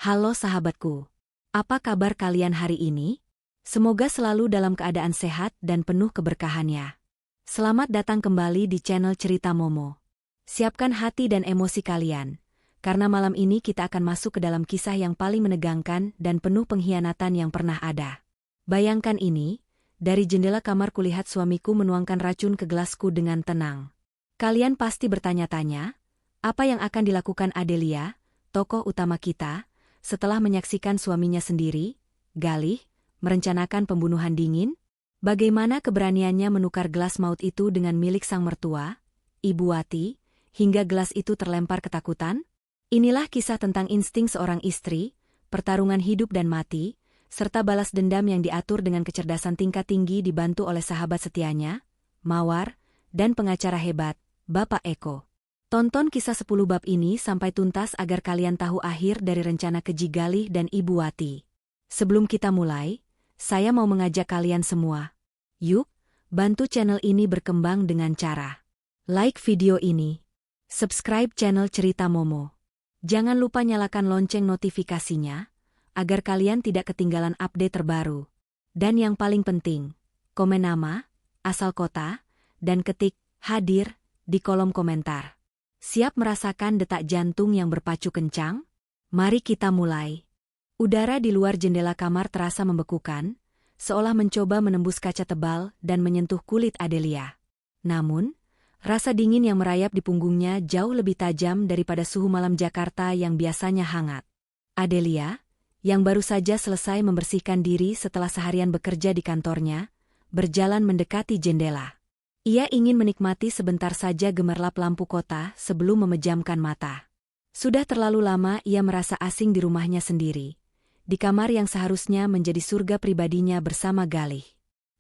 Halo sahabatku, apa kabar kalian hari ini? Semoga selalu dalam keadaan sehat dan penuh keberkahannya. Selamat datang kembali di channel Cerita Momo. Siapkan hati dan emosi kalian, karena malam ini kita akan masuk ke dalam kisah yang paling menegangkan dan penuh pengkhianatan yang pernah ada. Bayangkan ini, dari jendela kamar kulihat suamiku menuangkan racun ke gelasku dengan tenang. Kalian pasti bertanya-tanya, apa yang akan dilakukan Adelia, tokoh utama kita, setelah menyaksikan suaminya sendiri, Galih, merencanakan pembunuhan dingin? Bagaimana keberaniannya menukar gelas maut itu dengan milik sang mertua, Ibu Wati, hingga gelas itu terlempar ketakutan? Inilah kisah tentang insting seorang istri, pertarungan hidup dan mati, serta balas dendam yang diatur dengan kecerdasan tingkat tinggi dibantu oleh sahabat setianya, Mawar, dan pengacara hebat, Bapak Eko. Tonton kisah 10 bab ini sampai tuntas agar kalian tahu akhir dari rencana keji Galih dan Ibu Wati. Sebelum kita mulai, saya mau mengajak kalian semua. Yuk, bantu channel ini berkembang dengan cara like video ini, subscribe channel Cerita Momo. Jangan lupa nyalakan lonceng notifikasinya, agar kalian tidak ketinggalan update terbaru. Dan yang paling penting, komen nama, asal kota, dan ketik hadir di kolom komentar. Siap merasakan detak jantung yang berpacu kencang? Mari kita mulai. Udara di luar jendela kamar terasa membekukan, seolah mencoba menembus kaca tebal dan menyentuh kulit Adelia. Namun, rasa dingin yang merayap di punggungnya jauh lebih tajam daripada suhu malam Jakarta yang biasanya hangat. Adelia, yang baru saja selesai membersihkan diri setelah seharian bekerja di kantornya, berjalan mendekati jendela. Ia ingin menikmati sebentar saja gemerlap lampu kota sebelum memejamkan mata. Sudah terlalu lama ia merasa asing di rumahnya sendiri, di kamar yang seharusnya menjadi surga pribadinya bersama Galih.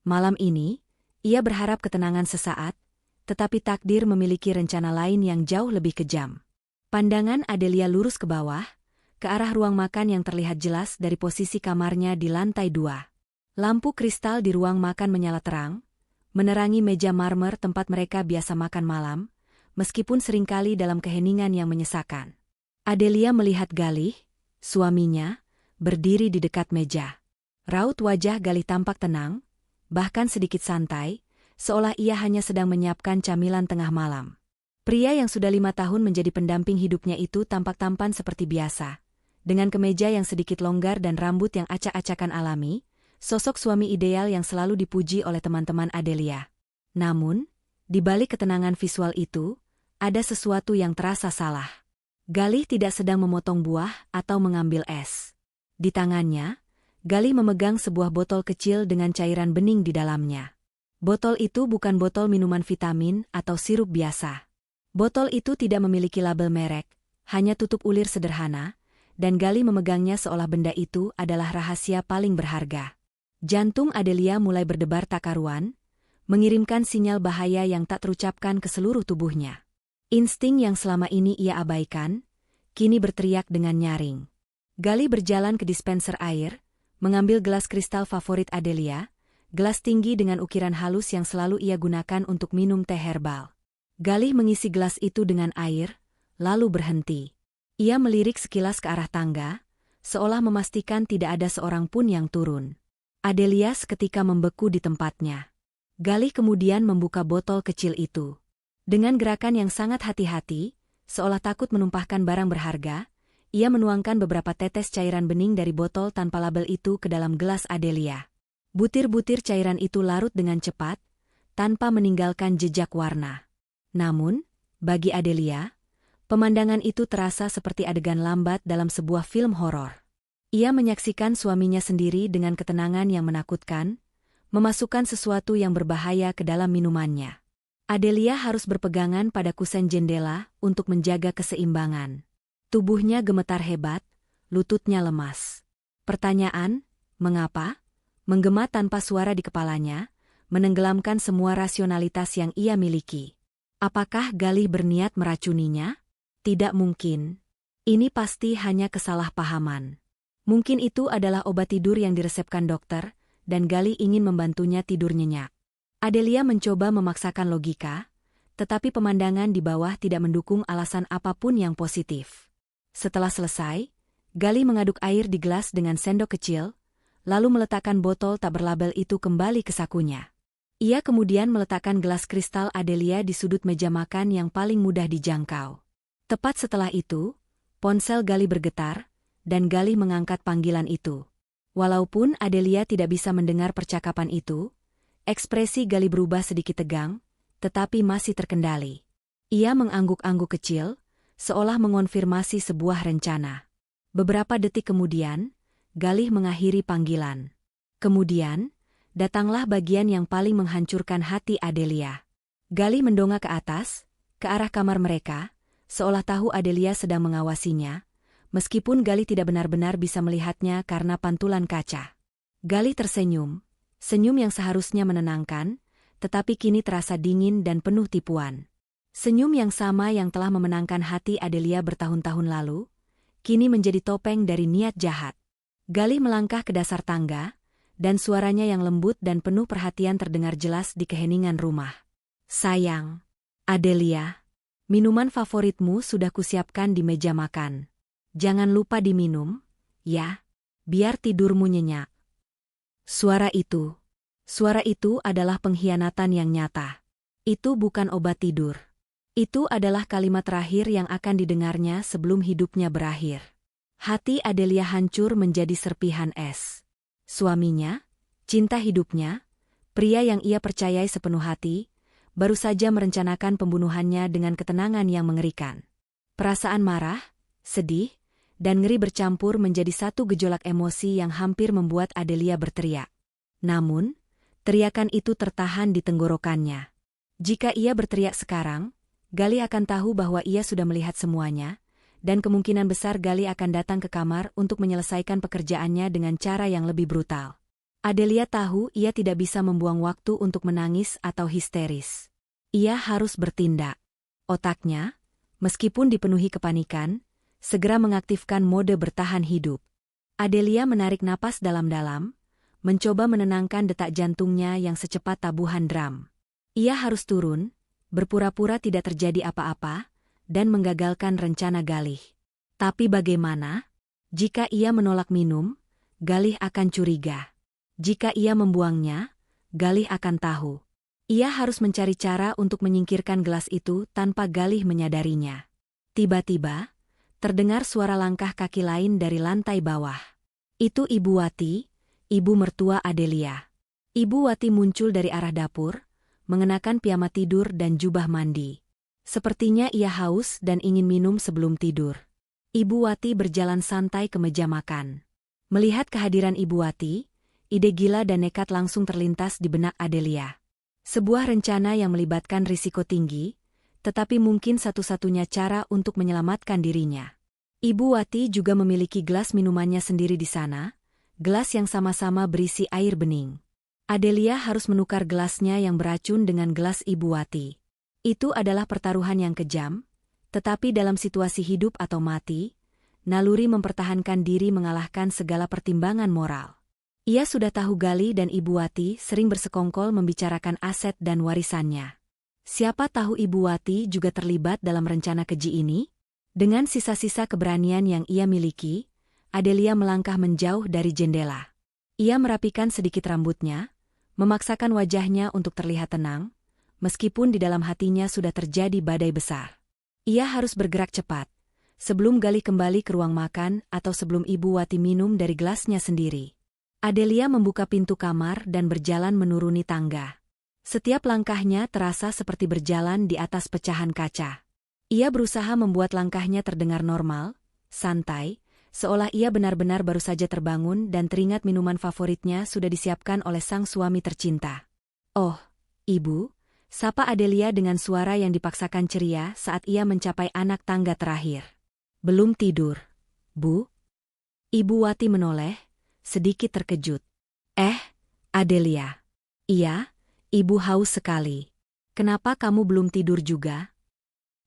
Malam ini, ia berharap ketenangan sesaat, tetapi takdir memiliki rencana lain yang jauh lebih kejam. Pandangan Adelia lurus ke bawah, ke arah ruang makan yang terlihat jelas dari posisi kamarnya di lantai 2. Lampu kristal di ruang makan menyala terang, menerangi meja marmer tempat mereka biasa makan malam, meskipun seringkali dalam keheningan yang menyesakan. Adelia melihat Galih, suaminya, berdiri di dekat meja. Raut wajah Galih tampak tenang, bahkan sedikit santai, seolah ia hanya sedang menyiapkan camilan tengah malam. Pria yang sudah 5 tahun menjadi pendamping hidupnya itu tampak tampan seperti biasa, dengan kemeja yang sedikit longgar dan rambut yang acak-acakan alami, sosok suami ideal yang selalu dipuji oleh teman-teman Adelia. Namun, di balik ketenangan visual itu, ada sesuatu yang terasa salah. Galih tidak sedang memotong buah atau mengambil es. Di tangannya, Galih memegang sebuah botol kecil dengan cairan bening di dalamnya. Botol itu bukan botol minuman vitamin atau sirup biasa. Botol itu tidak memiliki label merek, hanya tutup ulir sederhana, dan Galih memegangnya seolah benda itu adalah rahasia paling berharga. Jantung Adelia mulai berdebar tak karuan, mengirimkan sinyal bahaya yang tak terucapkan ke seluruh tubuhnya. Insting yang selama ini ia abaikan, kini berteriak dengan nyaring. Galih berjalan ke dispenser air, mengambil gelas kristal favorit Adelia, gelas tinggi dengan ukiran halus yang selalu ia gunakan untuk minum teh herbal. Galih mengisi gelas itu dengan air, lalu berhenti. Ia melirik sekilas ke arah tangga, seolah memastikan tidak ada seorang pun yang turun. Adelia seketika membeku di tempatnya. Galih kemudian membuka botol kecil itu. Dengan gerakan yang sangat hati-hati, seolah takut menumpahkan barang berharga, ia menuangkan beberapa tetes cairan bening dari botol tanpa label itu ke dalam gelas Adelia. Butir-butir cairan itu larut dengan cepat, tanpa meninggalkan jejak warna. Namun, bagi Adelia, pemandangan itu terasa seperti adegan lambat dalam sebuah film horor. Ia menyaksikan suaminya sendiri dengan ketenangan yang menakutkan, memasukkan sesuatu yang berbahaya ke dalam minumannya. Adelia harus berpegangan pada kusen jendela untuk menjaga keseimbangan. Tubuhnya gemetar hebat, lututnya lemas. Pertanyaan, mengapa? Menggema tanpa suara di kepalanya, menenggelamkan semua rasionalitas yang ia miliki. Apakah Galih berniat meracuninya? Tidak mungkin. Ini pasti hanya kesalahpahaman. Mungkin itu adalah obat tidur yang diresepkan dokter, dan Galih ingin membantunya tidur nyenyak. Adelia mencoba memaksakan logika, tetapi pemandangan di bawah tidak mendukung alasan apapun yang positif. Setelah selesai, Galih mengaduk air di gelas dengan sendok kecil, lalu meletakkan botol tak berlabel itu kembali ke sakunya. Ia kemudian meletakkan gelas kristal Adelia di sudut meja makan yang paling mudah dijangkau. Tepat setelah itu, ponsel Galih bergetar, dan Galih mengangkat panggilan itu. Walaupun Adelia tidak bisa mendengar percakapan itu, ekspresi Galih berubah sedikit tegang, tetapi masih terkendali. Ia mengangguk-angguk kecil, seolah mengonfirmasi sebuah rencana. Beberapa detik kemudian, Galih mengakhiri panggilan. Kemudian, datanglah bagian yang paling menghancurkan hati Adelia. Galih mendongak ke atas, ke arah kamar mereka, seolah tahu Adelia sedang mengawasinya, meskipun Galih tidak benar-benar bisa melihatnya karena pantulan kaca. Galih tersenyum, senyum yang seharusnya menenangkan, tetapi kini terasa dingin dan penuh tipuan. Senyum yang sama yang telah memenangkan hati Adelia bertahun-tahun lalu, kini menjadi topeng dari niat jahat. Galih melangkah ke dasar tangga, dan suaranya yang lembut dan penuh perhatian terdengar jelas di keheningan rumah. Sayang, Adelia, minuman favoritmu sudah kusiapkan di meja makan. Jangan lupa diminum, ya, biar tidurmu nyenyak. Suara itu adalah pengkhianatan yang nyata. Itu bukan obat tidur. Itu adalah kalimat terakhir yang akan didengarnya sebelum hidupnya berakhir. Hati Adelia hancur menjadi serpihan es. Suaminya, cinta hidupnya, pria yang ia percayai sepenuh hati, baru saja merencanakan pembunuhannya dengan ketenangan yang mengerikan. Perasaan marah, sedih, dan ngeri bercampur menjadi satu gejolak emosi yang hampir membuat Adelia berteriak. Namun, teriakan itu tertahan di tenggorokannya. Jika ia berteriak sekarang, Galih akan tahu bahwa ia sudah melihat semuanya, dan kemungkinan besar Galih akan datang ke kamar untuk menyelesaikan pekerjaannya dengan cara yang lebih brutal. Adelia tahu ia tidak bisa membuang waktu untuk menangis atau histeris. Ia harus bertindak. Otaknya, meskipun dipenuhi kepanikan, segera mengaktifkan mode bertahan hidup. Adelia menarik napas dalam-dalam, mencoba menenangkan detak jantungnya yang secepat tabuhan drum. Ia harus turun, berpura-pura tidak terjadi apa-apa, dan menggagalkan rencana Galih. Tapi bagaimana? Jika ia menolak minum, Galih akan curiga. Jika ia membuangnya, Galih akan tahu. Ia harus mencari cara untuk menyingkirkan gelas itu tanpa Galih menyadarinya. Tiba-tiba, terdengar suara langkah kaki lain dari lantai bawah. Itu Ibu Wati, ibu mertua Adelia. Ibu Wati muncul dari arah dapur, mengenakan piyama tidur dan jubah mandi. Sepertinya ia haus dan ingin minum sebelum tidur. Ibu Wati berjalan santai ke meja makan. Melihat kehadiran Ibu Wati, ide gila dan nekat langsung terlintas di benak Adelia. Sebuah rencana yang melibatkan risiko tinggi, tetapi mungkin satu-satunya cara untuk menyelamatkan dirinya. Ibu Wati juga memiliki gelas minumannya sendiri di sana, gelas yang sama-sama berisi air bening. Adelia harus menukar gelasnya yang beracun dengan gelas Ibu Wati. Itu adalah pertaruhan yang kejam, tetapi dalam situasi hidup atau mati, naluri mempertahankan diri mengalahkan segala pertimbangan moral. Ia sudah tahu Galih dan Ibu Wati sering bersekongkol membicarakan aset dan warisannya. Siapa tahu Ibu Wati juga terlibat dalam rencana keji ini? Dengan sisa-sisa keberanian yang ia miliki, Adelia melangkah menjauh dari jendela. Ia merapikan sedikit rambutnya, memaksakan wajahnya untuk terlihat tenang, meskipun di dalam hatinya sudah terjadi badai besar. Ia harus bergerak cepat, sebelum Galih kembali ke ruang makan atau sebelum Ibu Wati minum dari gelasnya sendiri. Adelia membuka pintu kamar dan berjalan menuruni tangga. Setiap langkahnya terasa seperti berjalan di atas pecahan kaca. Ia berusaha membuat langkahnya terdengar normal, santai, seolah ia benar-benar baru saja terbangun dan teringat minuman favoritnya sudah disiapkan oleh sang suami tercinta. "Oh, Ibu," sapa Adelia dengan suara yang dipaksakan ceria saat ia mencapai anak tangga terakhir. "Belum tidur, Bu?" Ibu Wati menoleh, sedikit terkejut. Adelia." "Iya, Ibu haus sekali. Kenapa kamu belum tidur juga?"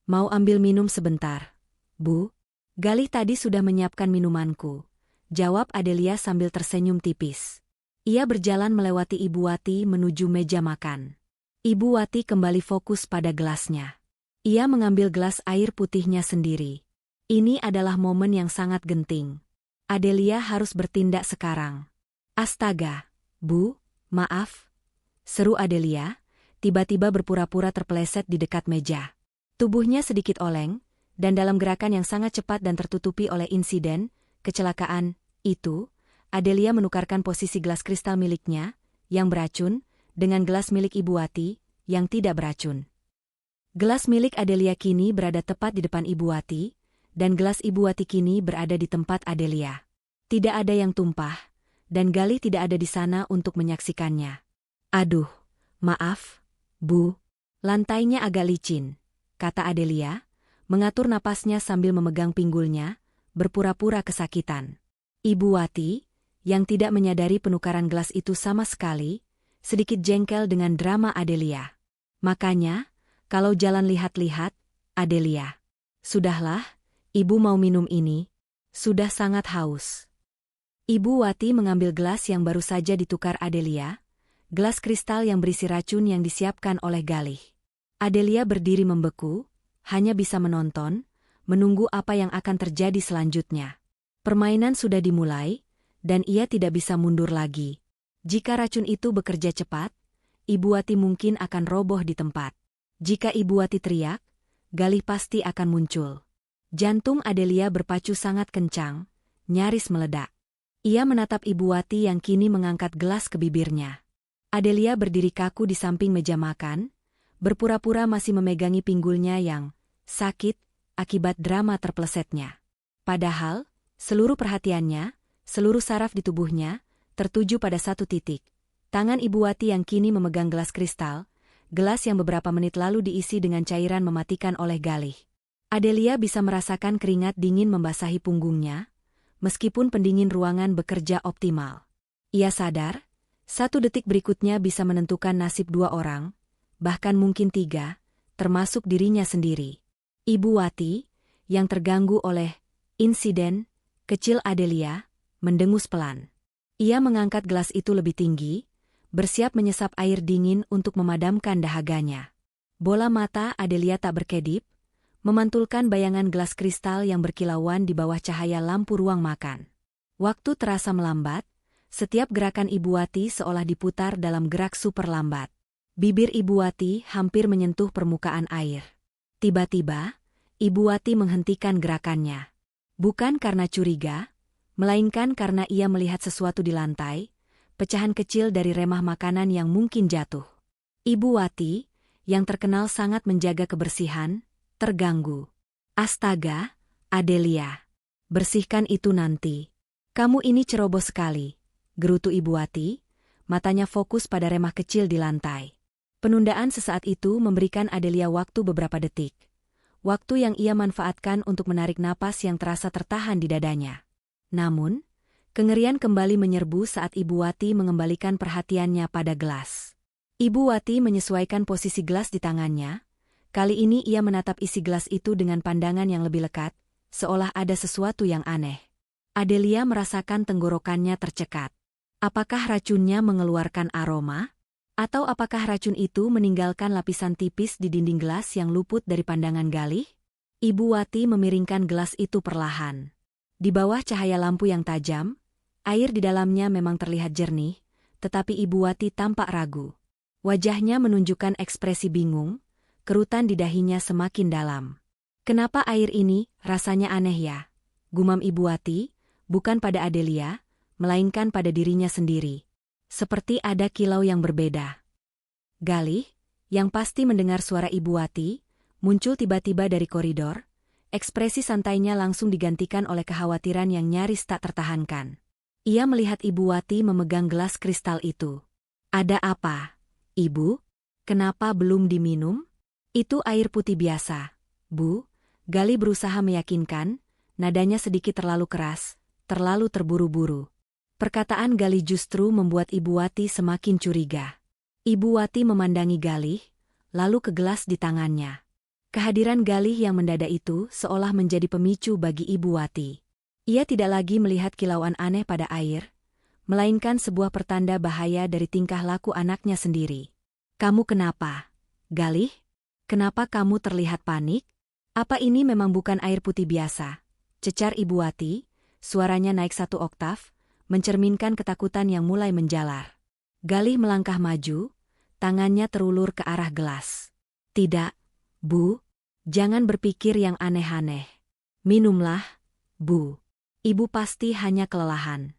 "Mau ambil minum sebentar, Bu?" "Galih tadi sudah menyiapkan minumanku," jawab Adelia sambil tersenyum tipis. Ia berjalan melewati Ibu Wati menuju meja makan. Ibu Wati kembali fokus pada gelasnya. Ia mengambil gelas air putihnya sendiri. Ini adalah momen yang sangat genting. Adelia harus bertindak sekarang. Astaga, Bu, maaf, seru Adelia, tiba-tiba berpura-pura terpeleset di dekat meja. Tubuhnya sedikit oleng, dan dalam gerakan yang sangat cepat dan tertutupi oleh insiden, kecelakaan, itu, Adelia menukarkan posisi gelas kristal miliknya, yang beracun, dengan gelas milik Ibu Wati, yang tidak beracun. Gelas milik Adelia kini berada tepat di depan Ibu Wati, dan gelas Ibu Wati kini berada di tempat Adelia. Tidak ada yang tumpah, dan Galih tidak ada di sana untuk menyaksikannya. Aduh, maaf, Bu, lantainya agak licin, kata Adelia, mengatur napasnya sambil memegang pinggulnya, berpura-pura kesakitan. Ibu Wati, yang tidak menyadari penukaran gelas itu sama sekali, sedikit jengkel dengan drama Adelia. Makanya, kalau jalan lihat-lihat, Adelia. Sudahlah, Ibu mau minum ini, sudah sangat haus. Ibu Wati mengambil gelas yang baru saja ditukar Adelia, gelas kristal yang berisi racun yang disiapkan oleh Galih. Adelia berdiri membeku, hanya bisa menonton, menunggu apa yang akan terjadi selanjutnya. Permainan sudah dimulai, dan ia tidak bisa mundur lagi. Jika racun itu bekerja cepat, Ibu Wati mungkin akan roboh di tempat. Jika Ibu Wati teriak, Galih pasti akan muncul. Jantung Adelia berpacu sangat kencang, nyaris meledak. Ia menatap Ibu Wati yang kini mengangkat gelas ke bibirnya. Adelia berdiri kaku di samping meja makan, berpura-pura masih memegangi pinggulnya yang sakit akibat drama terplesetnya. Padahal, seluruh perhatiannya, seluruh saraf di tubuhnya, tertuju pada satu titik. Tangan Ibu Wati yang kini memegang gelas kristal, gelas yang beberapa menit lalu diisi dengan cairan mematikan oleh Galih. Adelia bisa merasakan keringat dingin membasahi punggungnya, meskipun pendingin ruangan bekerja optimal. Ia sadar, 1 detik berikutnya bisa menentukan nasib 2 orang, bahkan mungkin 3, termasuk dirinya sendiri. Ibu Wati, yang terganggu oleh insiden kecil Adelia, mendengus pelan. Ia mengangkat gelas itu lebih tinggi, bersiap menyesap air dingin untuk memadamkan dahaganya. Bola mata Adelia tak berkedip, memantulkan bayangan gelas kristal yang berkilauan di bawah cahaya lampu ruang makan. Waktu terasa melambat, setiap gerakan Ibu Wati seolah diputar dalam gerak super lambat. Bibir Ibu Wati hampir menyentuh permukaan air. Tiba-tiba, Ibu Wati menghentikan gerakannya. Bukan karena curiga, melainkan karena ia melihat sesuatu di lantai, pecahan kecil dari remah makanan yang mungkin jatuh. Ibu Wati, yang terkenal sangat menjaga kebersihan, terganggu. Astaga, Adelia. Bersihkan itu nanti. Kamu ini ceroboh sekali, gerutu Ibu Wati, matanya fokus pada remah kecil di lantai. Penundaan sesaat itu memberikan Adelia waktu beberapa detik. Waktu yang ia manfaatkan untuk menarik napas yang terasa tertahan di dadanya. Namun, kengerian kembali menyerbu saat Ibu Wati mengembalikan perhatiannya pada gelas. Ibu Wati menyesuaikan posisi gelas di tangannya. Kali ini ia menatap isi gelas itu dengan pandangan yang lebih lekat, seolah ada sesuatu yang aneh. Adelia merasakan tenggorokannya tercekat. Apakah racunnya mengeluarkan aroma? Atau apakah racun itu meninggalkan lapisan tipis di dinding gelas yang luput dari pandangan Galih? Ibu Wati memiringkan gelas itu perlahan. Di bawah cahaya lampu yang tajam, air di dalamnya memang terlihat jernih, tetapi Ibu Wati tampak ragu. Wajahnya menunjukkan ekspresi bingung, kerutan di dahinya semakin dalam. Kenapa air ini rasanya aneh ya? Gumam Ibu Wati, bukan pada Adelia, melainkan pada dirinya sendiri. Seperti ada kilau yang berbeda. Galih, yang pasti mendengar suara Ibu Wati, muncul tiba-tiba dari koridor. Ekspresi santainya langsung digantikan oleh kekhawatiran yang nyaris tak tertahankan. Ia melihat Ibu Wati memegang gelas kristal itu. Ada apa, Ibu? Kenapa belum diminum? Itu air putih biasa, Bu. Galih berusaha meyakinkan, nadanya sedikit terlalu keras, terlalu terburu-buru. Perkataan Galih justru membuat Ibu Wati semakin curiga. Ibu Wati memandangi Galih, lalu ke gelas di tangannya. Kehadiran Galih yang mendadak itu seolah menjadi pemicu bagi Ibu Wati. Ia tidak lagi melihat kilauan aneh pada air, melainkan sebuah pertanda bahaya dari tingkah laku anaknya sendiri. Kamu kenapa, Galih? Kenapa kamu terlihat panik? Apa ini memang bukan air putih biasa? Cecar Ibu Wati, suaranya naik 1 oktav, mencerminkan ketakutan yang mulai menjalar. Galih melangkah maju, tangannya terulur ke arah gelas. "Tidak, Bu. Jangan berpikir yang aneh-aneh. Minumlah, Bu. Ibu pasti hanya kelelahan."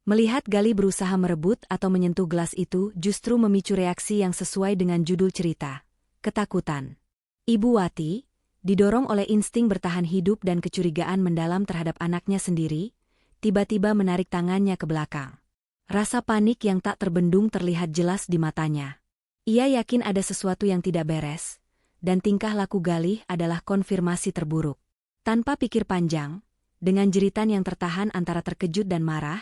Melihat Galih berusaha merebut atau menyentuh gelas itu justru memicu reaksi yang sesuai dengan judul cerita, ketakutan. Ibu Wati, didorong oleh insting bertahan hidup dan kecurigaan mendalam terhadap anaknya sendiri, tiba-tiba menarik tangannya ke belakang. Rasa panik yang tak terbendung terlihat jelas di matanya. Ia yakin ada sesuatu yang tidak beres, dan tingkah laku Galih adalah konfirmasi terburuk. Tanpa pikir panjang, dengan jeritan yang tertahan antara terkejut dan marah,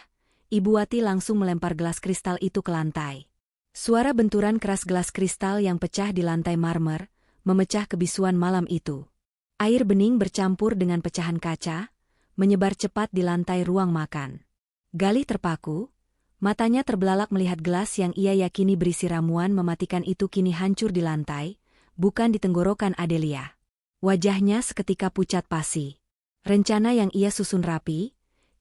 Ibu Wati langsung melempar gelas kristal itu ke lantai. Suara benturan keras gelas kristal yang pecah di lantai marmer, memecah kebisuan malam itu. Air bening bercampur dengan pecahan kaca, menyebar cepat di lantai ruang makan. Galih terpaku, matanya terbelalak melihat gelas yang ia yakini berisi ramuan mematikan itu kini hancur di lantai, bukan di tenggorokan Adelia. Wajahnya seketika pucat pasi. Rencana yang ia susun rapi,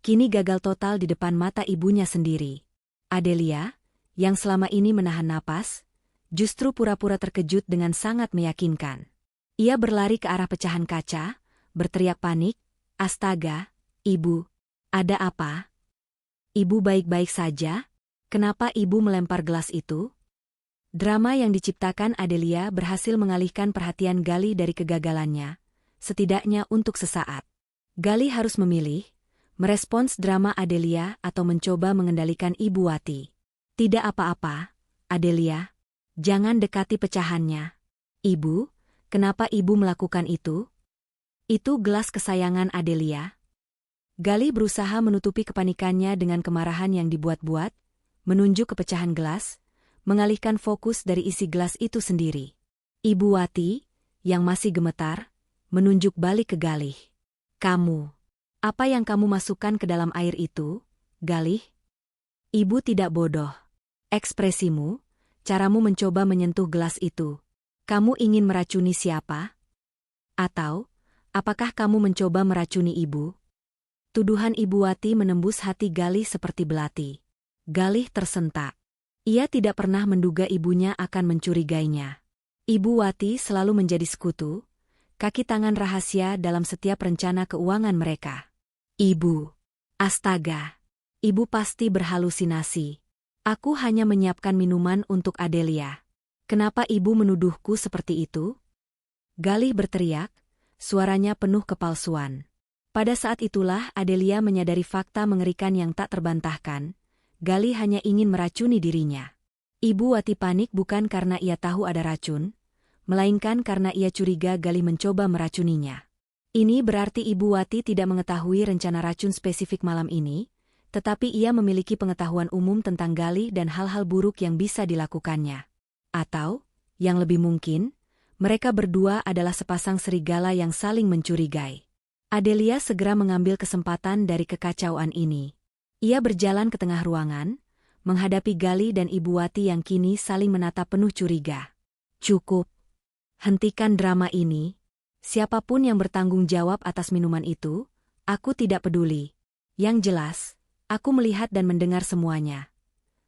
kini gagal total di depan mata ibunya sendiri. Adelia, yang selama ini menahan napas, justru pura-pura terkejut dengan sangat meyakinkan. Ia berlari ke arah pecahan kaca, berteriak panik, "Astaga, Ibu! Ada apa? Ibu baik-baik saja? Kenapa Ibu melempar gelas itu?" Drama yang diciptakan Adelia berhasil mengalihkan perhatian Galih dari kegagalannya, setidaknya untuk sesaat. Galih harus memilih, merespons drama Adelia atau mencoba mengendalikan Ibu Wati. "Tidak apa-apa, Adelia. Jangan dekati pecahannya." "Ibu, kenapa Ibu melakukan itu?" "Itu gelas kesayangan Adelia." Galih berusaha menutupi kepanikannya dengan kemarahan yang dibuat-buat, menunjuk ke pecahan gelas, mengalihkan fokus dari isi gelas itu sendiri. Ibu Wati, yang masih gemetar, menunjuk balik ke Galih. "Kamu. Apa yang kamu masukkan ke dalam air itu, Galih?" "Ibu tidak bodoh. Ekspresimu, caramu mencoba menyentuh gelas itu. Kamu ingin meracuni siapa? Atau, apakah kamu mencoba meracuni Ibu?" Tuduhan Ibu Wati menembus hati Galih seperti belati. Galih tersentak. Ia tidak pernah menduga ibunya akan mencurigainya. Ibu Wati selalu menjadi sekutu, kaki tangan rahasia dalam setiap rencana keuangan mereka. "Ibu. Astaga. Ibu pasti berhalusinasi. Aku hanya menyiapkan minuman untuk Adelia. Kenapa Ibu menuduhku seperti itu?" Galih berteriak, suaranya penuh kepalsuan. Pada saat itulah Adelia menyadari fakta mengerikan yang tak terbantahkan. Galih hanya ingin meracuni dirinya. Ibu Wati panik bukan karena ia tahu ada racun, melainkan karena ia curiga Galih mencoba meracuninya. Ini berarti Ibu Wati tidak mengetahui rencana racun spesifik malam ini, tetapi ia memiliki pengetahuan umum tentang Galih dan hal-hal buruk yang bisa dilakukannya. Atau, yang lebih mungkin, mereka berdua adalah sepasang serigala yang saling mencurigai. Adelia segera mengambil kesempatan dari kekacauan ini. Ia berjalan ke tengah ruangan, menghadapi Galih dan Ibu Wati yang kini saling menatap penuh curiga. "Cukup. Hentikan drama ini. Siapapun yang bertanggung jawab atas minuman itu, aku tidak peduli. Yang jelas, aku melihat dan mendengar semuanya,"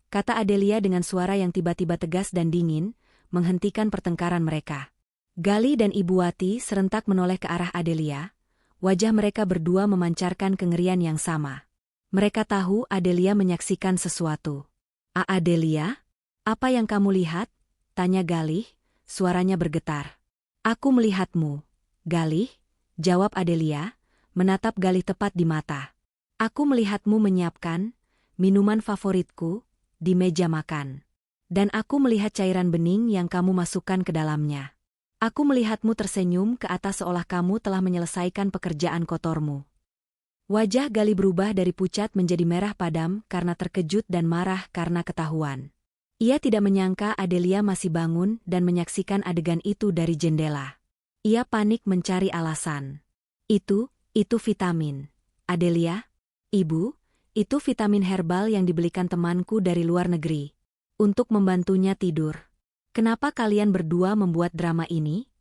kata Adelia dengan suara yang tiba-tiba tegas dan dingin, menghentikan pertengkaran mereka. Galih dan Ibu Wati serentak menoleh ke arah Adelia, wajah mereka berdua memancarkan kengerian yang sama. Mereka tahu Adelia menyaksikan sesuatu. Adelia, apa yang kamu lihat?" tanya Galih, suaranya bergetar. "Aku melihatmu, Galih," jawab Adelia, menatap Galih tepat di mata. "Aku melihatmu menyiapkan minuman favoritku di meja makan. Dan aku melihat cairan bening yang kamu masukkan ke dalamnya. Aku melihatmu tersenyum ke atas seolah kamu telah menyelesaikan pekerjaan kotormu." Wajah Galih berubah dari pucat menjadi merah padam karena terkejut dan marah karena ketahuan. Ia tidak menyangka Adelia masih bangun dan menyaksikan adegan itu dari jendela. Ia panik mencari alasan. Itu vitamin. Adelia, Ibu, itu vitamin herbal yang dibelikan temanku dari luar negeri. Untuk membantunya tidur. Kenapa kalian berdua membuat drama ini?"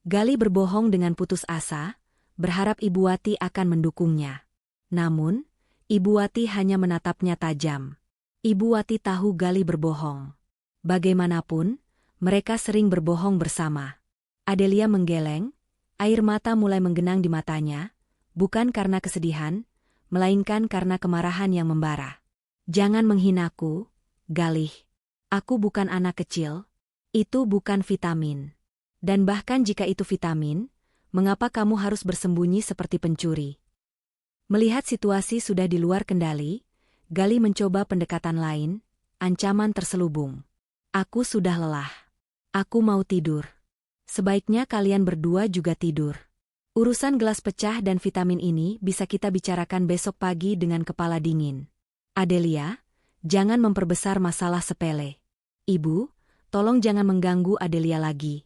Galih berbohong dengan putus asa, berharap Ibu Wati akan mendukungnya. Namun, Ibu Wati hanya menatapnya tajam. Ibu Wati tahu Galih berbohong. Bagaimanapun, mereka sering berbohong bersama. Adelia menggeleng, air mata mulai menggenang di matanya, bukan karena kesedihan, melainkan karena kemarahan yang membara. Jangan menghinaku, Galih. Aku bukan anak kecil. Itu bukan vitamin. Dan bahkan jika itu vitamin, mengapa kamu harus bersembunyi seperti pencuri? Melihat situasi sudah di luar kendali, Galih mencoba pendekatan lain, ancaman terselubung. Aku sudah lelah. Aku mau tidur. Sebaiknya kalian berdua juga tidur. Urusan gelas pecah dan vitamin ini bisa kita bicarakan besok pagi dengan kepala dingin. Adelia, jangan memperbesar masalah sepele. Ibu, tolong jangan mengganggu Adelia lagi.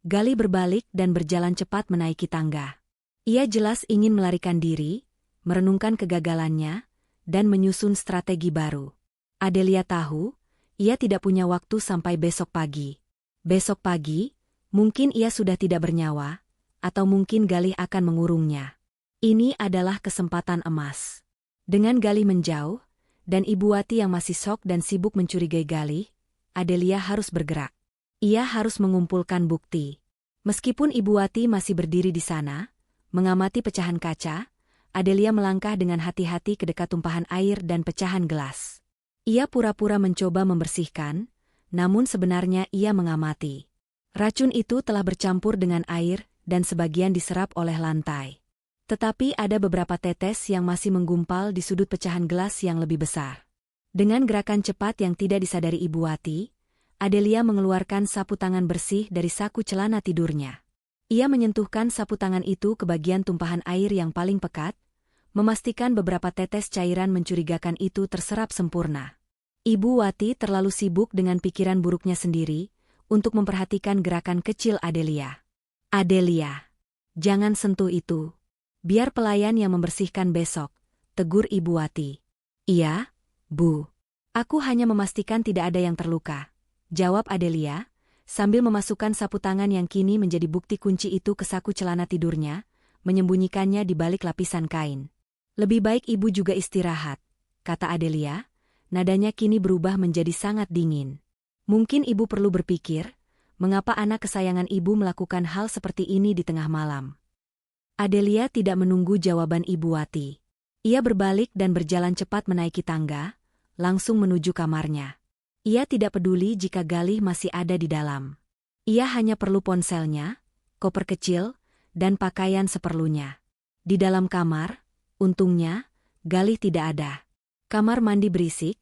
Galih berbalik dan berjalan cepat menaiki tangga. Ia jelas ingin melarikan diri, merenungkan kegagalannya, dan menyusun strategi baru. Adelia tahu, ia tidak punya waktu sampai besok pagi. Besok pagi, mungkin ia sudah tidak bernyawa, atau mungkin Galih akan mengurungnya. Ini adalah kesempatan emas. Dengan Galih menjauh, dan Ibu Wati yang masih syok dan sibuk mencurigai Galih, Adelia harus bergerak. Ia harus mengumpulkan bukti. Meskipun Ibu Wati masih berdiri di sana, mengamati pecahan kaca, Adelia melangkah dengan hati-hati ke dekat tumpahan air dan pecahan gelas. Ia pura-pura mencoba membersihkan, namun sebenarnya ia mengamati. Racun itu telah bercampur dengan air dan sebagian diserap oleh lantai. Tetapi ada beberapa tetes yang masih menggumpal di sudut pecahan gelas yang lebih besar. Dengan gerakan cepat yang tidak disadari Ibu Wati, Adelia mengeluarkan sapu tangan bersih dari saku celana tidurnya. Ia menyentuhkan sapu tangan itu ke bagian tumpahan air yang paling pekat, memastikan beberapa tetes cairan mencurigakan itu terserap sempurna. Ibu Wati terlalu sibuk dengan pikiran buruknya sendiri untuk memperhatikan gerakan kecil Adelia. Adelia, jangan sentuh itu. Biar pelayan yang membersihkan besok, tegur Ibu Wati. Iya, Bu. Aku hanya memastikan tidak ada yang terluka, jawab Adelia, sambil memasukkan sapu tangan yang kini menjadi bukti kunci itu ke saku celana tidurnya, menyembunyikannya di balik lapisan kain. Lebih baik ibu juga istirahat, kata Adelia, nadanya kini berubah menjadi sangat dingin. Mungkin ibu perlu berpikir, mengapa anak kesayangan ibu melakukan hal seperti ini di tengah malam. Adelia tidak menunggu jawaban Ibu Wati. Ia berbalik dan berjalan cepat menaiki tangga, langsung menuju kamarnya. Ia tidak peduli jika Galih masih ada di dalam. Ia hanya perlu ponselnya, koper kecil, dan pakaian seperlunya. Di dalam kamar, untungnya, Galih tidak ada. Kamar mandi berisik,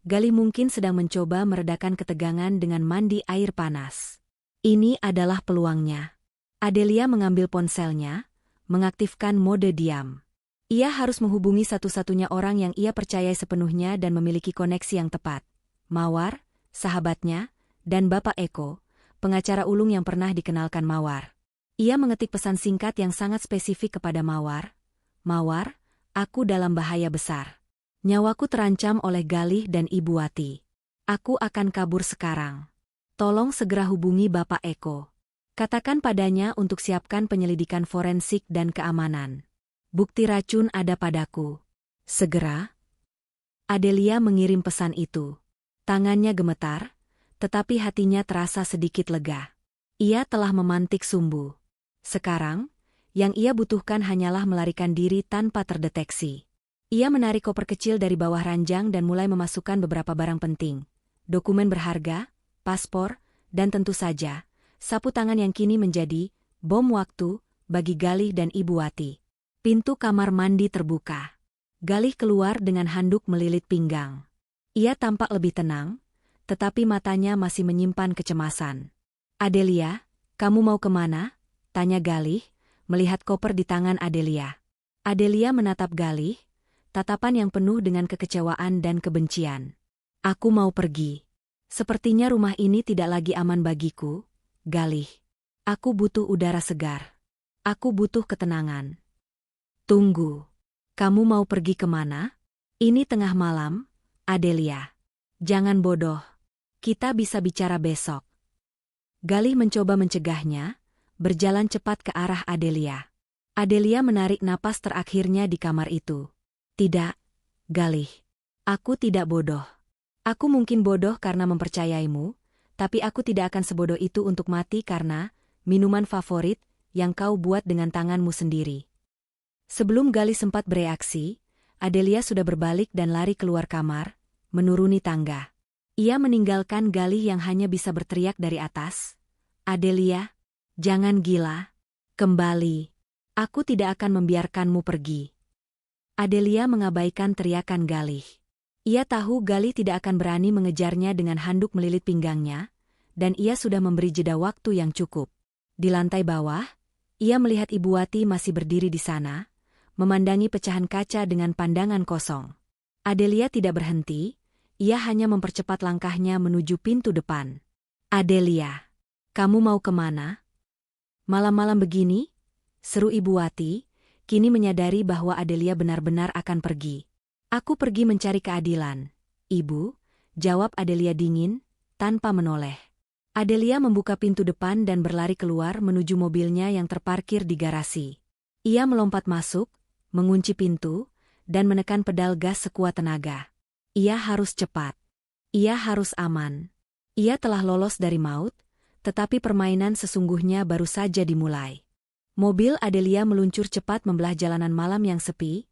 Galih mungkin sedang mencoba meredakan ketegangan dengan mandi air panas. Ini adalah peluangnya. Adelia mengambil ponselnya, mengaktifkan mode diam. Ia harus menghubungi satu-satunya orang yang ia percayai sepenuhnya dan memiliki koneksi yang tepat. Mawar, sahabatnya, dan Bapak Eko, pengacara ulung yang pernah dikenalkan Mawar. Ia mengetik pesan singkat yang sangat spesifik kepada Mawar. Mawar, aku dalam bahaya besar. Nyawaku terancam oleh Galih dan Ibu Wati. Aku akan kabur sekarang. Tolong segera hubungi Bapak Eko. Katakan padanya untuk siapkan penyelidikan forensik dan keamanan. Bukti racun ada padaku. Segera. Adelia mengirim pesan itu. Tangannya gemetar, tetapi hatinya terasa sedikit lega. Ia telah memantik sumbu. Sekarang, yang ia butuhkan hanyalah melarikan diri tanpa terdeteksi. Ia menarik koper kecil dari bawah ranjang dan mulai memasukkan beberapa barang penting. Dokumen berharga, paspor, dan tentu saja, sapu tangan yang kini menjadi bom waktu bagi Galih dan Ibu Wati. Pintu kamar mandi terbuka. Galih keluar dengan handuk melilit pinggang. Ia tampak lebih tenang, tetapi matanya masih menyimpan kecemasan. Adelia, kamu mau kemana? Tanya Galih, melihat koper di tangan Adelia. Adelia menatap Galih, tatapan yang penuh dengan kekecewaan dan kebencian. Aku mau pergi. Sepertinya rumah ini tidak lagi aman bagiku, Galih. Aku butuh udara segar. Aku butuh ketenangan. Tunggu. Kamu mau pergi kemana? Ini tengah malam, Adelia. Jangan bodoh. Kita bisa bicara besok. Galih mencoba mencegahnya, berjalan cepat ke arah Adelia. Adelia menarik napas terakhirnya di kamar itu. Tidak, Galih. Aku tidak bodoh. Aku mungkin bodoh karena mempercayaimu, tapi aku tidak akan sebodoh itu untuk mati karena minuman favorit yang kau buat dengan tanganmu sendiri. Sebelum Galih sempat bereaksi, Adelia sudah berbalik dan lari keluar kamar, menuruni tangga. Ia meninggalkan Galih yang hanya bisa berteriak dari atas. Adelia, jangan gila. Kembali. Aku tidak akan membiarkanmu pergi. Adelia mengabaikan teriakan Galih. Ia tahu Galih tidak akan berani mengejarnya dengan handuk melilit pinggangnya, dan ia sudah memberi jeda waktu yang cukup. Di lantai bawah, ia melihat Ibu Wati masih berdiri di sana, memandangi pecahan kaca dengan pandangan kosong. Adelia tidak berhenti, ia hanya mempercepat langkahnya menuju pintu depan. Adelia, kamu mau kemana? Malam-malam begini? Seru Ibu Wati, kini menyadari bahwa Adelia benar-benar akan pergi. Aku pergi mencari keadilan, Ibu, jawab Adelia dingin, tanpa menoleh. Adelia membuka pintu depan dan berlari keluar menuju mobilnya yang terparkir di garasi. Ia melompat masuk, mengunci pintu, dan menekan pedal gas sekuat tenaga. Ia harus cepat. Ia harus aman. Ia telah lolos dari maut, tetapi permainan sesungguhnya baru saja dimulai. Mobil Adelia meluncur cepat membelah jalanan malam yang sepi,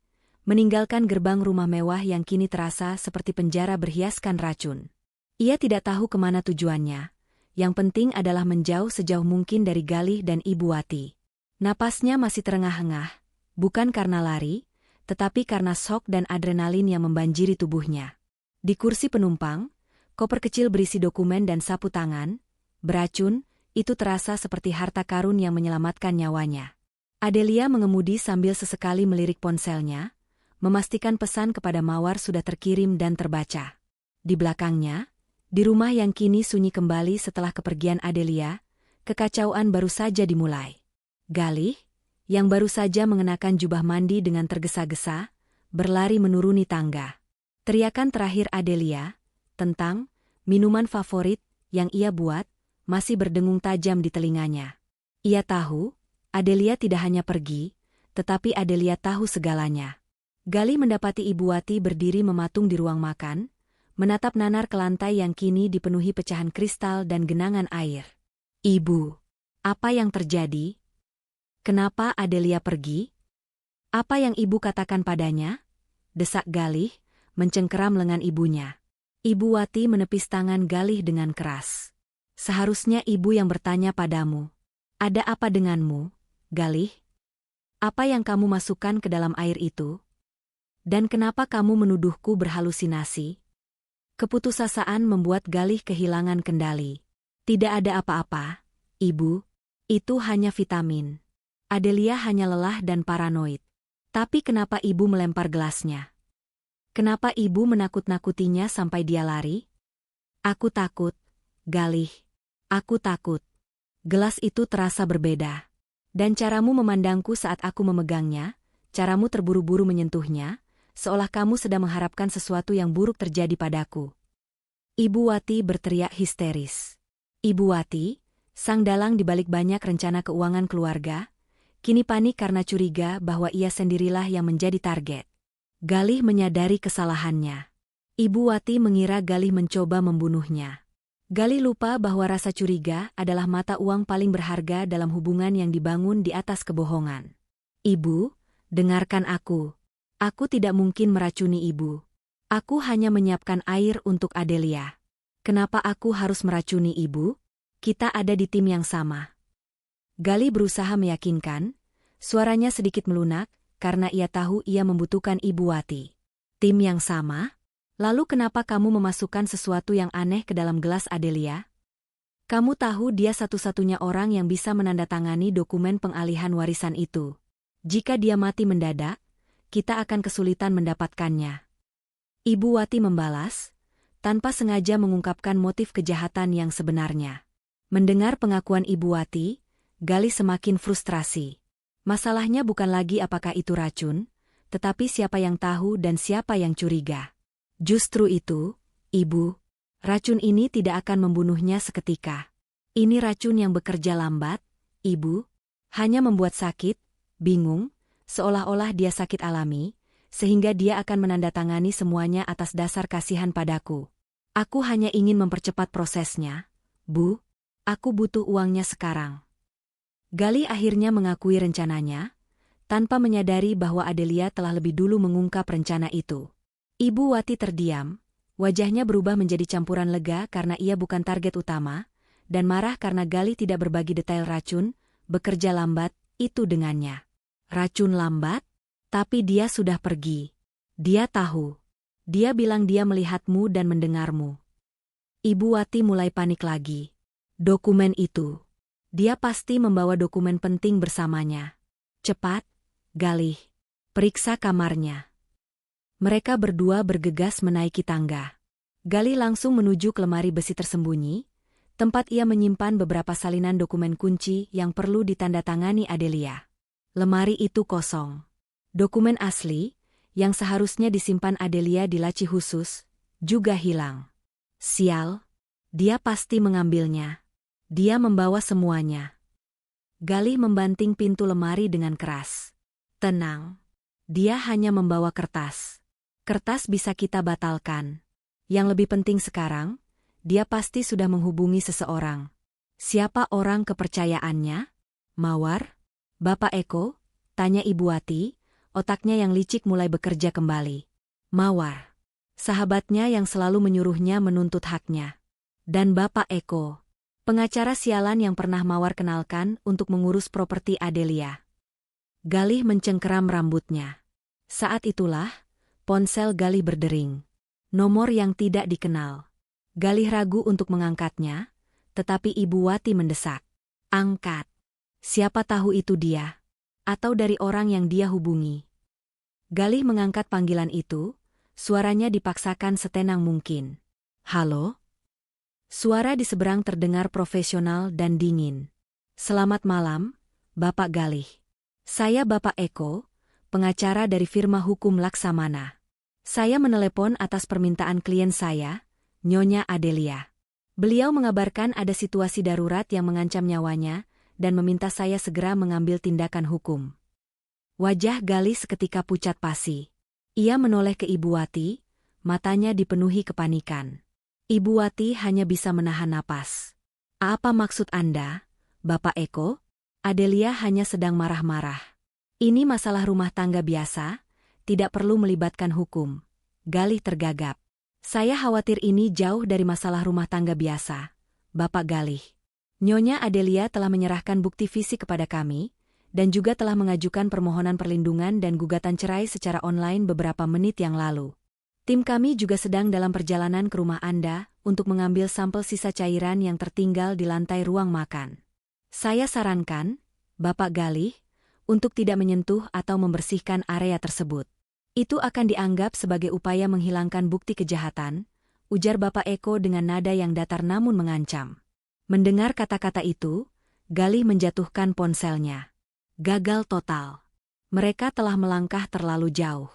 meninggalkan gerbang rumah mewah yang kini terasa seperti penjara berhiaskan racun. Ia tidak tahu kemana tujuannya, yang penting adalah menjauh sejauh mungkin dari Galih dan Ibu Wati. Napasnya masih terengah-engah, bukan karena lari, tetapi karena shock dan adrenalin yang membanjiri tubuhnya. Di kursi penumpang, koper kecil berisi dokumen dan sapu tangan, beracun, itu terasa seperti harta karun yang menyelamatkan nyawanya. Adelia mengemudi sambil sesekali melirik ponselnya, memastikan pesan kepada Mawar sudah terkirim dan terbaca. Di belakangnya, di rumah yang kini sunyi kembali setelah kepergian Adelia, kekacauan baru saja dimulai. Galih, yang baru saja mengenakan jubah mandi dengan tergesa-gesa, berlari menuruni tangga. Teriakan terakhir Adelia, tentang minuman favorit yang ia buat, masih berdengung tajam di telinganya. Ia tahu, Adelia tidak hanya pergi, tetapi Adelia tahu segalanya. Galih mendapati Ibu Wati berdiri mematung di ruang makan, menatap nanar ke lantai yang kini dipenuhi pecahan kristal dan genangan air. Ibu, apa yang terjadi? Kenapa Adelia pergi? Apa yang ibu katakan padanya? Desak Galih, mencengkeram lengan ibunya. Ibu Wati menepis tangan Galih dengan keras. Seharusnya ibu yang bertanya padamu. Ada apa denganmu, Galih? Apa yang kamu masukkan ke dalam air itu? Dan kenapa kamu menuduhku berhalusinasi? Keputusasaan membuat Galih kehilangan kendali. Tidak ada apa-apa, Ibu. Itu hanya vitamin. Adelia hanya lelah dan paranoid. Tapi kenapa ibu melempar gelasnya? Kenapa ibu menakut-nakutinya sampai dia lari? Aku takut, Galih. Aku takut. Gelas itu terasa berbeda. Dan caramu memandangku saat aku memegangnya, caramu terburu-buru menyentuhnya, seolah kamu sedang mengharapkan sesuatu yang buruk terjadi padaku. Ibu Wati berteriak histeris. Ibu Wati, sang dalang di balik banyak rencana keuangan keluarga, kini panik karena curiga bahwa ia sendirilah yang menjadi target. Galih menyadari kesalahannya. Ibu Wati mengira Galih mencoba membunuhnya. Galih lupa bahwa rasa curiga adalah mata uang paling berharga dalam hubungan yang dibangun di atas kebohongan. Ibu, dengarkan aku. Aku tidak mungkin meracuni ibu. Aku hanya menyiapkan air untuk Adelia. Kenapa aku harus meracuni ibu? Kita ada di tim yang sama. Galih berusaha meyakinkan, suaranya sedikit melunak, karena ia tahu ia membutuhkan Ibu Wati. Tim yang sama? Lalu kenapa kamu memasukkan sesuatu yang aneh ke dalam gelas Adelia? Kamu tahu dia satu-satunya orang yang bisa menandatangani dokumen pengalihan warisan itu. Jika dia mati mendadak, kita akan kesulitan mendapatkannya. Ibu Wati membalas, tanpa sengaja mengungkapkan motif kejahatan yang sebenarnya. Mendengar pengakuan Ibu Wati, Galih semakin frustrasi. Masalahnya bukan lagi apakah itu racun, tetapi siapa yang tahu dan siapa yang curiga. Justru itu, Ibu, racun ini tidak akan membunuhnya seketika. Ini racun yang bekerja lambat, Ibu, hanya membuat sakit, bingung, seolah-olah dia sakit alami, sehingga dia akan menandatangani semuanya atas dasar kasihan padaku. Aku hanya ingin mempercepat prosesnya, Bu. Aku butuh uangnya sekarang. Galih akhirnya mengakui rencananya, tanpa menyadari bahwa Adelia telah lebih dulu mengungkap rencana itu. Ibu Wati terdiam, wajahnya berubah menjadi campuran lega karena ia bukan target utama, dan marah karena Galih tidak berbagi detail racun, bekerja lambat, itu dengannya. Racun lambat? Tapi dia sudah pergi. Dia tahu. Dia bilang dia melihatmu dan mendengarmu. Ibu Wati mulai panik lagi. Dokumen itu. Dia pasti membawa dokumen penting bersamanya. Cepat, Galih. Periksa kamarnya. Mereka berdua bergegas menaiki tangga. Galih langsung menuju ke lemari besi tersembunyi, tempat ia menyimpan beberapa salinan dokumen kunci yang perlu ditandatangani Adelia. Lemari itu kosong. Dokumen asli, yang seharusnya disimpan Adelia di laci khusus, juga hilang. Sial, dia pasti mengambilnya. Dia membawa semuanya. Galih membanting pintu lemari dengan keras. Tenang. Dia hanya membawa kertas. Kertas bisa kita batalkan. Yang lebih penting sekarang, dia pasti sudah menghubungi seseorang. Siapa orang kepercayaannya? Mawar? Bapak Eko? Tanya Ibu Wati, otaknya yang licik mulai bekerja kembali. Mawar. Sahabatnya yang selalu menyuruhnya menuntut haknya. Dan Bapak Eko. Pengacara sialan yang pernah Mawar kenalkan untuk mengurus properti Adelia. Galih mencengkeram rambutnya. Saat itulah, ponsel Galih berdering. Nomor yang tidak dikenal. Galih ragu untuk mengangkatnya, tetapi Ibu Wati mendesak. Angkat. Siapa tahu itu dia. Atau dari orang yang dia hubungi. Galih mengangkat panggilan itu, suaranya dipaksakan setenang mungkin. Halo? Suara di seberang terdengar profesional dan dingin. Selamat malam, Bapak Galih. Saya Bapak Eko, pengacara dari firma hukum Laksamana. Saya menelepon atas permintaan klien saya, Nyonya Adelia. Beliau mengabarkan ada situasi darurat yang mengancam nyawanya, dan meminta saya segera mengambil tindakan hukum. Wajah Galih seketika pucat pasi. Ia menoleh ke Ibu Wati, matanya dipenuhi kepanikan. Ibu Wati hanya bisa menahan napas. Apa maksud Anda, Bapak Eko? Adelia hanya sedang marah-marah. Ini masalah rumah tangga biasa, tidak perlu melibatkan hukum. Galih tergagap. Saya khawatir ini jauh dari masalah rumah tangga biasa, Bapak Galih. Nyonya Adelia telah menyerahkan bukti fisik kepada kami, dan juga telah mengajukan permohonan perlindungan dan gugatan cerai secara online beberapa menit yang lalu. Tim kami juga sedang dalam perjalanan ke rumah Anda untuk mengambil sampel sisa cairan yang tertinggal di lantai ruang makan. Saya sarankan, Bapak Galih, untuk tidak menyentuh atau membersihkan area tersebut. Itu akan dianggap sebagai upaya menghilangkan bukti kejahatan, ujar Bapak Eko dengan nada yang datar namun mengancam. Mendengar kata-kata itu, Galih menjatuhkan ponselnya. Gagal total. Mereka telah melangkah terlalu jauh.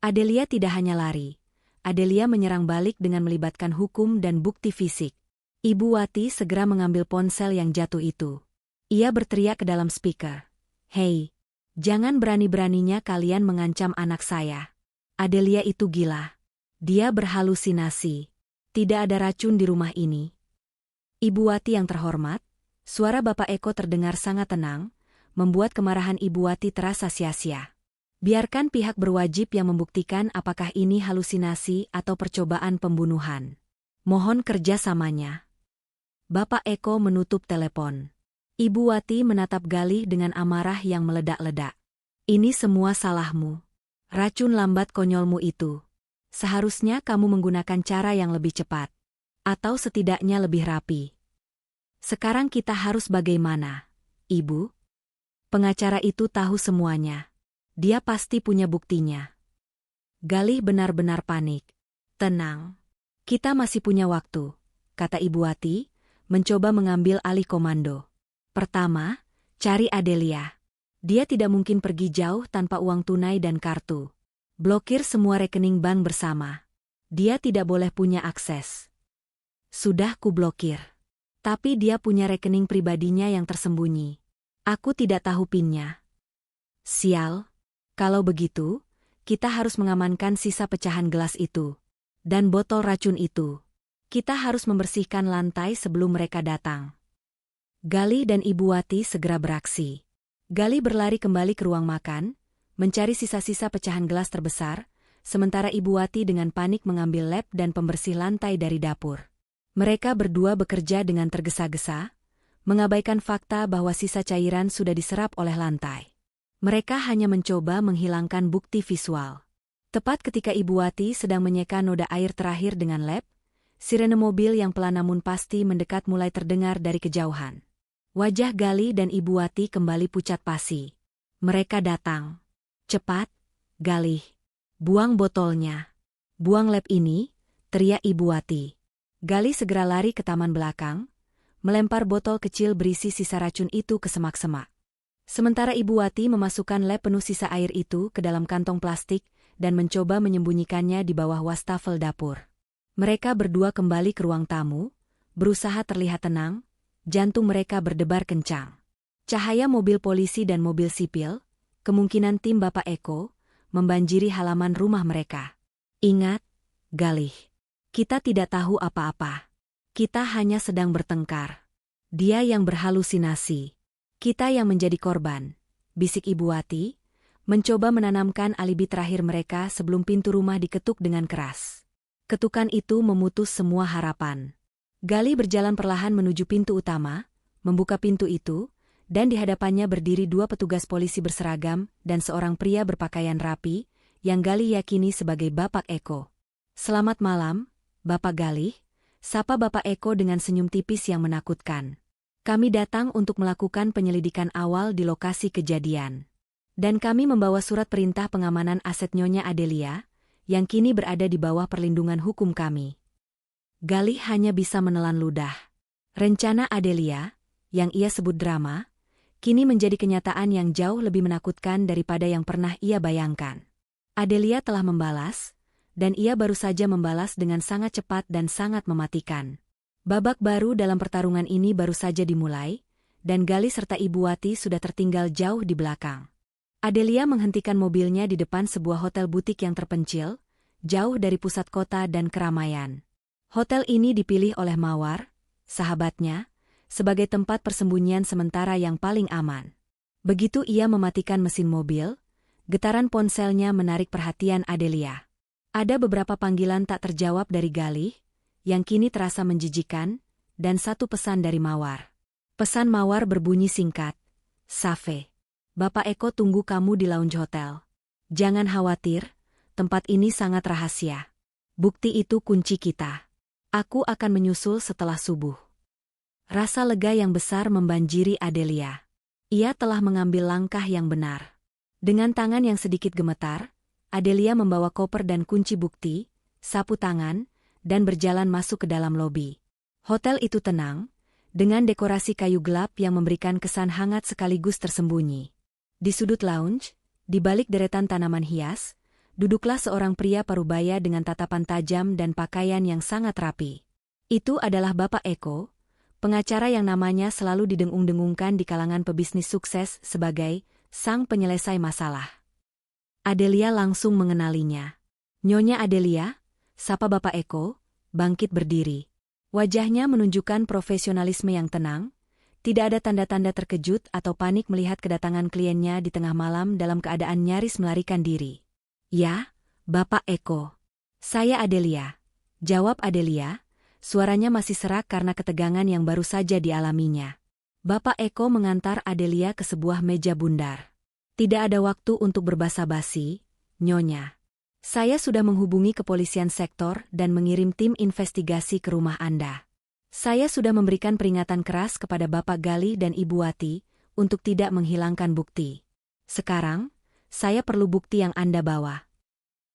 Adelia tidak hanya lari. Adelia menyerang balik dengan melibatkan hukum dan bukti fisik. Ibu Wati segera mengambil ponsel yang jatuh itu. Ia berteriak ke dalam speaker. Hei, jangan berani-beraninya kalian mengancam anak saya. Adelia itu gila. Dia berhalusinasi. Tidak ada racun di rumah ini. Ibu Wati yang terhormat, suara Bapak Eko terdengar sangat tenang, membuat kemarahan Ibu Wati terasa sia-sia. Biarkan pihak berwajib yang membuktikan apakah ini halusinasi atau percobaan pembunuhan. Mohon kerjasamanya. Bapak Eko menutup telepon. Ibu Wati menatap Galih dengan amarah yang meledak-ledak. Ini semua salahmu. Racun lambat konyolmu itu. Seharusnya kamu menggunakan cara yang lebih cepat. Atau setidaknya lebih rapi. Sekarang kita harus bagaimana, Ibu? Pengacara itu tahu semuanya. Dia pasti punya buktinya. Galih benar-benar panik. Tenang. Kita masih punya waktu, kata Ibu Wati, mencoba mengambil alih komando. Pertama, cari Adelia. Dia tidak mungkin pergi jauh tanpa uang tunai dan kartu. Blokir semua rekening bank bersama. Dia tidak boleh punya akses. Sudah kublokir. Tapi dia punya rekening pribadinya yang tersembunyi. Aku tidak tahu PIN-nya. Sial. Kalau begitu, Kita harus mengamankan sisa pecahan gelas itu. Dan botol racun itu. Kita harus membersihkan lantai sebelum mereka datang. Galih dan Ibu Wati segera beraksi. Galih berlari kembali ke ruang makan, mencari sisa-sisa pecahan gelas terbesar, sementara Ibu Wati dengan panik mengambil lap dan pembersih lantai dari dapur. Mereka berdua bekerja dengan tergesa-gesa, mengabaikan fakta bahwa sisa cairan sudah diserap oleh lantai. Mereka hanya mencoba menghilangkan bukti visual. Tepat ketika Ibu Wati sedang menyeka noda air terakhir dengan lap, sirene mobil yang pelan namun pasti mendekat mulai terdengar dari kejauhan. Wajah Galih dan Ibu Wati kembali pucat pasi. Mereka datang. Cepat, Galih. Buang botolnya. Buang lap ini, teriak Ibu Wati. Galih segera lari ke taman belakang, melempar botol kecil berisi sisa racun itu ke semak-semak. Sementara Ibu Wati memasukkan lap penuh sisa air itu ke dalam kantong plastik dan mencoba menyembunyikannya di bawah wastafel dapur. Mereka berdua kembali ke ruang tamu, berusaha terlihat tenang, jantung mereka berdebar kencang. Cahaya mobil polisi dan mobil sipil, kemungkinan tim Bapak Eko, membanjiri halaman rumah mereka. Ingat, Galih, kita tidak tahu apa-apa. Kita hanya sedang bertengkar. Dia yang berhalusinasi. Kita yang menjadi korban, bisik Ibu Wati, mencoba menanamkan alibi terakhir mereka sebelum pintu rumah diketuk dengan keras. Ketukan itu memutus semua harapan. Galih berjalan perlahan menuju pintu utama, membuka pintu itu, dan di hadapannya berdiri dua petugas polisi berseragam dan seorang pria berpakaian rapi, yang Galih yakini sebagai Bapak Eko. "Selamat malam, Bapak Galih," sapa Bapak Eko dengan senyum tipis yang menakutkan. "Kami datang untuk melakukan penyelidikan awal di lokasi kejadian. Dan kami membawa surat perintah pengamanan aset Nyonya Adelia, yang kini berada di bawah perlindungan hukum kami." Galih hanya bisa menelan ludah. Rencana Adelia, yang ia sebut drama, kini menjadi kenyataan yang jauh lebih menakutkan daripada yang pernah ia bayangkan. Adelia telah membalas, dan ia baru saja membalas dengan sangat cepat dan sangat mematikan. Babak baru dalam pertarungan ini baru saja dimulai, dan Galih serta Ibu Wati sudah tertinggal jauh di belakang. Adelia menghentikan mobilnya di depan sebuah hotel butik yang terpencil, jauh dari pusat kota dan keramaian. Hotel ini dipilih oleh Mawar, sahabatnya, sebagai tempat persembunyian sementara yang paling aman. Begitu ia mematikan mesin mobil, getaran ponselnya menarik perhatian Adelia. Ada beberapa panggilan tak terjawab dari Galih, yang kini terasa menjijikan, dan satu pesan dari Mawar. Pesan Mawar berbunyi singkat, "Safe. Bapak Eko tunggu kamu di lounge hotel. Jangan khawatir, tempat ini sangat rahasia. Bukti itu kunci kita. Aku akan menyusul setelah subuh." Rasa lega yang besar membanjiri Adelia. Ia telah mengambil langkah yang benar. Dengan tangan yang sedikit gemetar, Adelia membawa koper dan kunci bukti, sapu tangan, dan berjalan masuk ke dalam lobi. Hotel itu tenang, dengan dekorasi kayu gelap yang memberikan kesan hangat sekaligus tersembunyi. Di sudut lounge, di balik deretan tanaman hias, duduklah seorang pria parubaya dengan tatapan tajam dan pakaian yang sangat rapi. Itu adalah Bapak Eko, pengacara yang namanya selalu didengung-dengungkan di kalangan pebisnis sukses sebagai sang penyelesai masalah. Adelia langsung mengenalinya. "Nyonya Adelia," sapa Bapak Eko, bangkit berdiri. Wajahnya menunjukkan profesionalisme yang tenang, tidak ada tanda-tanda terkejut atau panik melihat kedatangan kliennya di tengah malam dalam keadaan nyaris melarikan diri. "Ya, Bapak Eko. Saya Adelia," jawab Adelia, suaranya masih serak karena ketegangan yang baru saja dialaminya. Bapak Eko mengantar Adelia ke sebuah meja bundar. "Tidak ada waktu untuk berbasa-basi, Nyonya. Saya sudah menghubungi kepolisian sektor dan mengirim tim investigasi ke rumah Anda. Saya sudah memberikan peringatan keras kepada Bapak Galih dan Ibu Wati untuk tidak menghilangkan bukti. Sekarang, saya perlu bukti yang Anda bawa."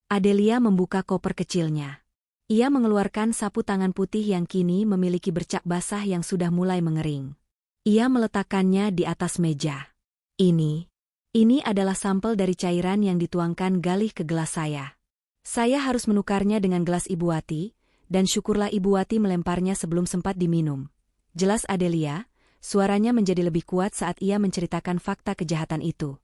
Adelia membuka koper kecilnya. Ia mengeluarkan sapu tangan putih yang kini memiliki bercak basah yang sudah mulai mengering. Ia meletakkannya di atas meja. Ini adalah sampel dari cairan yang dituangkan Galih ke gelas saya. Saya harus menukarnya dengan gelas Ibu Wati, dan syukurlah Ibu Wati melemparnya sebelum sempat diminum. Jelas Adelia, suaranya menjadi lebih kuat saat ia menceritakan fakta kejahatan itu.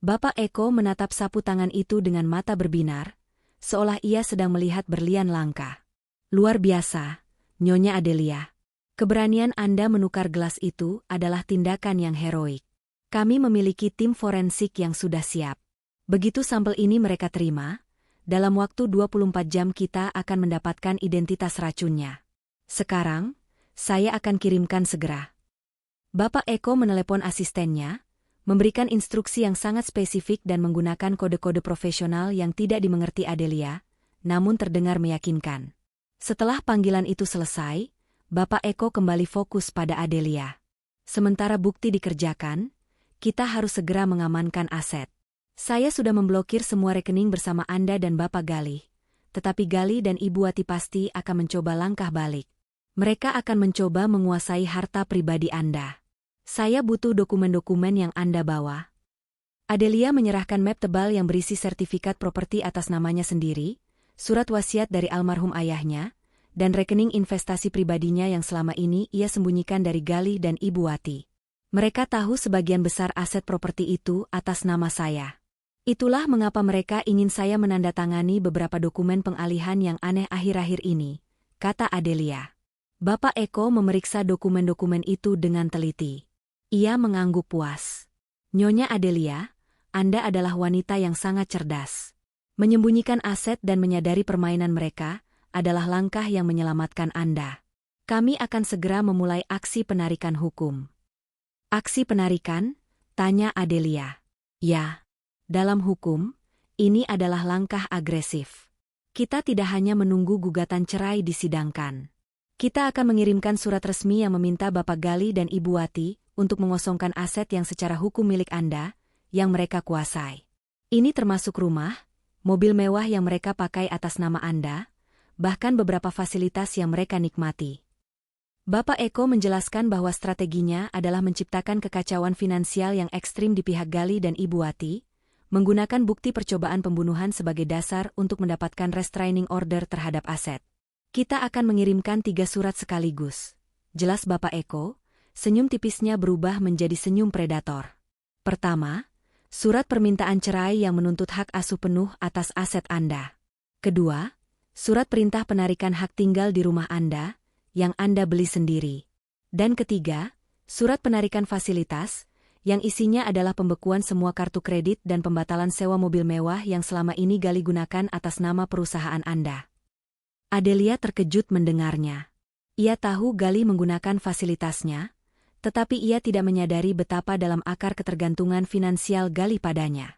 Bapak Eko menatap sapu tangan itu dengan mata berbinar, seolah ia sedang melihat berlian langka. Luar biasa, Nyonya Adelia. Keberanian Anda menukar gelas itu adalah tindakan yang heroik. Kami memiliki tim forensik yang sudah siap. Begitu sampel ini mereka terima, dalam waktu 24 jam kita akan mendapatkan identitas racunnya. Sekarang, saya akan kirimkan segera. Bapak Eko menelepon asistennya, memberikan instruksi yang sangat spesifik dan menggunakan kode-kode profesional yang tidak dimengerti Adelia, namun terdengar meyakinkan. Setelah panggilan itu selesai, Bapak Eko kembali fokus pada Adelia. Sementara bukti dikerjakan, kita harus segera mengamankan aset. Saya sudah memblokir semua rekening bersama Anda dan Bapak Galih, tetapi Galih dan Ibu Wati pasti akan mencoba langkah balik. Mereka akan mencoba menguasai harta pribadi Anda. Saya butuh dokumen-dokumen yang Anda bawa. Adelia menyerahkan map tebal yang berisi sertifikat properti atas namanya sendiri, surat wasiat dari almarhum ayahnya, dan rekening investasi pribadinya yang selama ini ia sembunyikan dari Galih dan Ibu Wati. Mereka tahu sebagian besar aset properti itu atas nama saya. Itulah mengapa mereka ingin saya menandatangani beberapa dokumen pengalihan yang aneh akhir-akhir ini, kata Adelia. Bapak Eko memeriksa dokumen-dokumen itu dengan teliti. Ia mengangguk puas. Nyonya Adelia, Anda adalah wanita yang sangat cerdas. Menyembunyikan aset dan menyadari permainan mereka adalah langkah yang menyelamatkan Anda. Kami akan segera memulai aksi penarikan hukum. Aksi penarikan? Tanya Adelia. Ya. Dalam hukum, ini adalah langkah agresif. Kita tidak hanya menunggu gugatan cerai disidangkan. Kita akan mengirimkan surat resmi yang meminta Bapak Galih dan Ibu Wati untuk mengosongkan aset yang secara hukum milik Anda, yang mereka kuasai. Ini termasuk rumah, mobil mewah yang mereka pakai atas nama Anda, bahkan beberapa fasilitas yang mereka nikmati. Bapak Eko menjelaskan bahwa strateginya adalah menciptakan kekacauan finansial yang ekstrim di pihak Galih dan Ibu Wati, menggunakan bukti percobaan pembunuhan sebagai dasar untuk mendapatkan restraining order terhadap aset. Kita akan mengirimkan 3 surat sekaligus. Jelas Bapak Eko, senyum tipisnya berubah menjadi senyum predator. Pertama, surat permintaan cerai yang menuntut hak asuh penuh atas aset Anda. Kedua, surat perintah penarikan hak tinggal di rumah Anda, yang Anda beli sendiri. Dan ketiga, surat penarikan fasilitas, yang isinya adalah pembekuan semua kartu kredit dan pembatalan sewa mobil mewah yang selama ini Galih gunakan atas nama perusahaan Anda. Adelia terkejut mendengarnya. Ia tahu Galih menggunakan fasilitasnya, tetapi ia tidak menyadari betapa dalam akar ketergantungan finansial Galih padanya.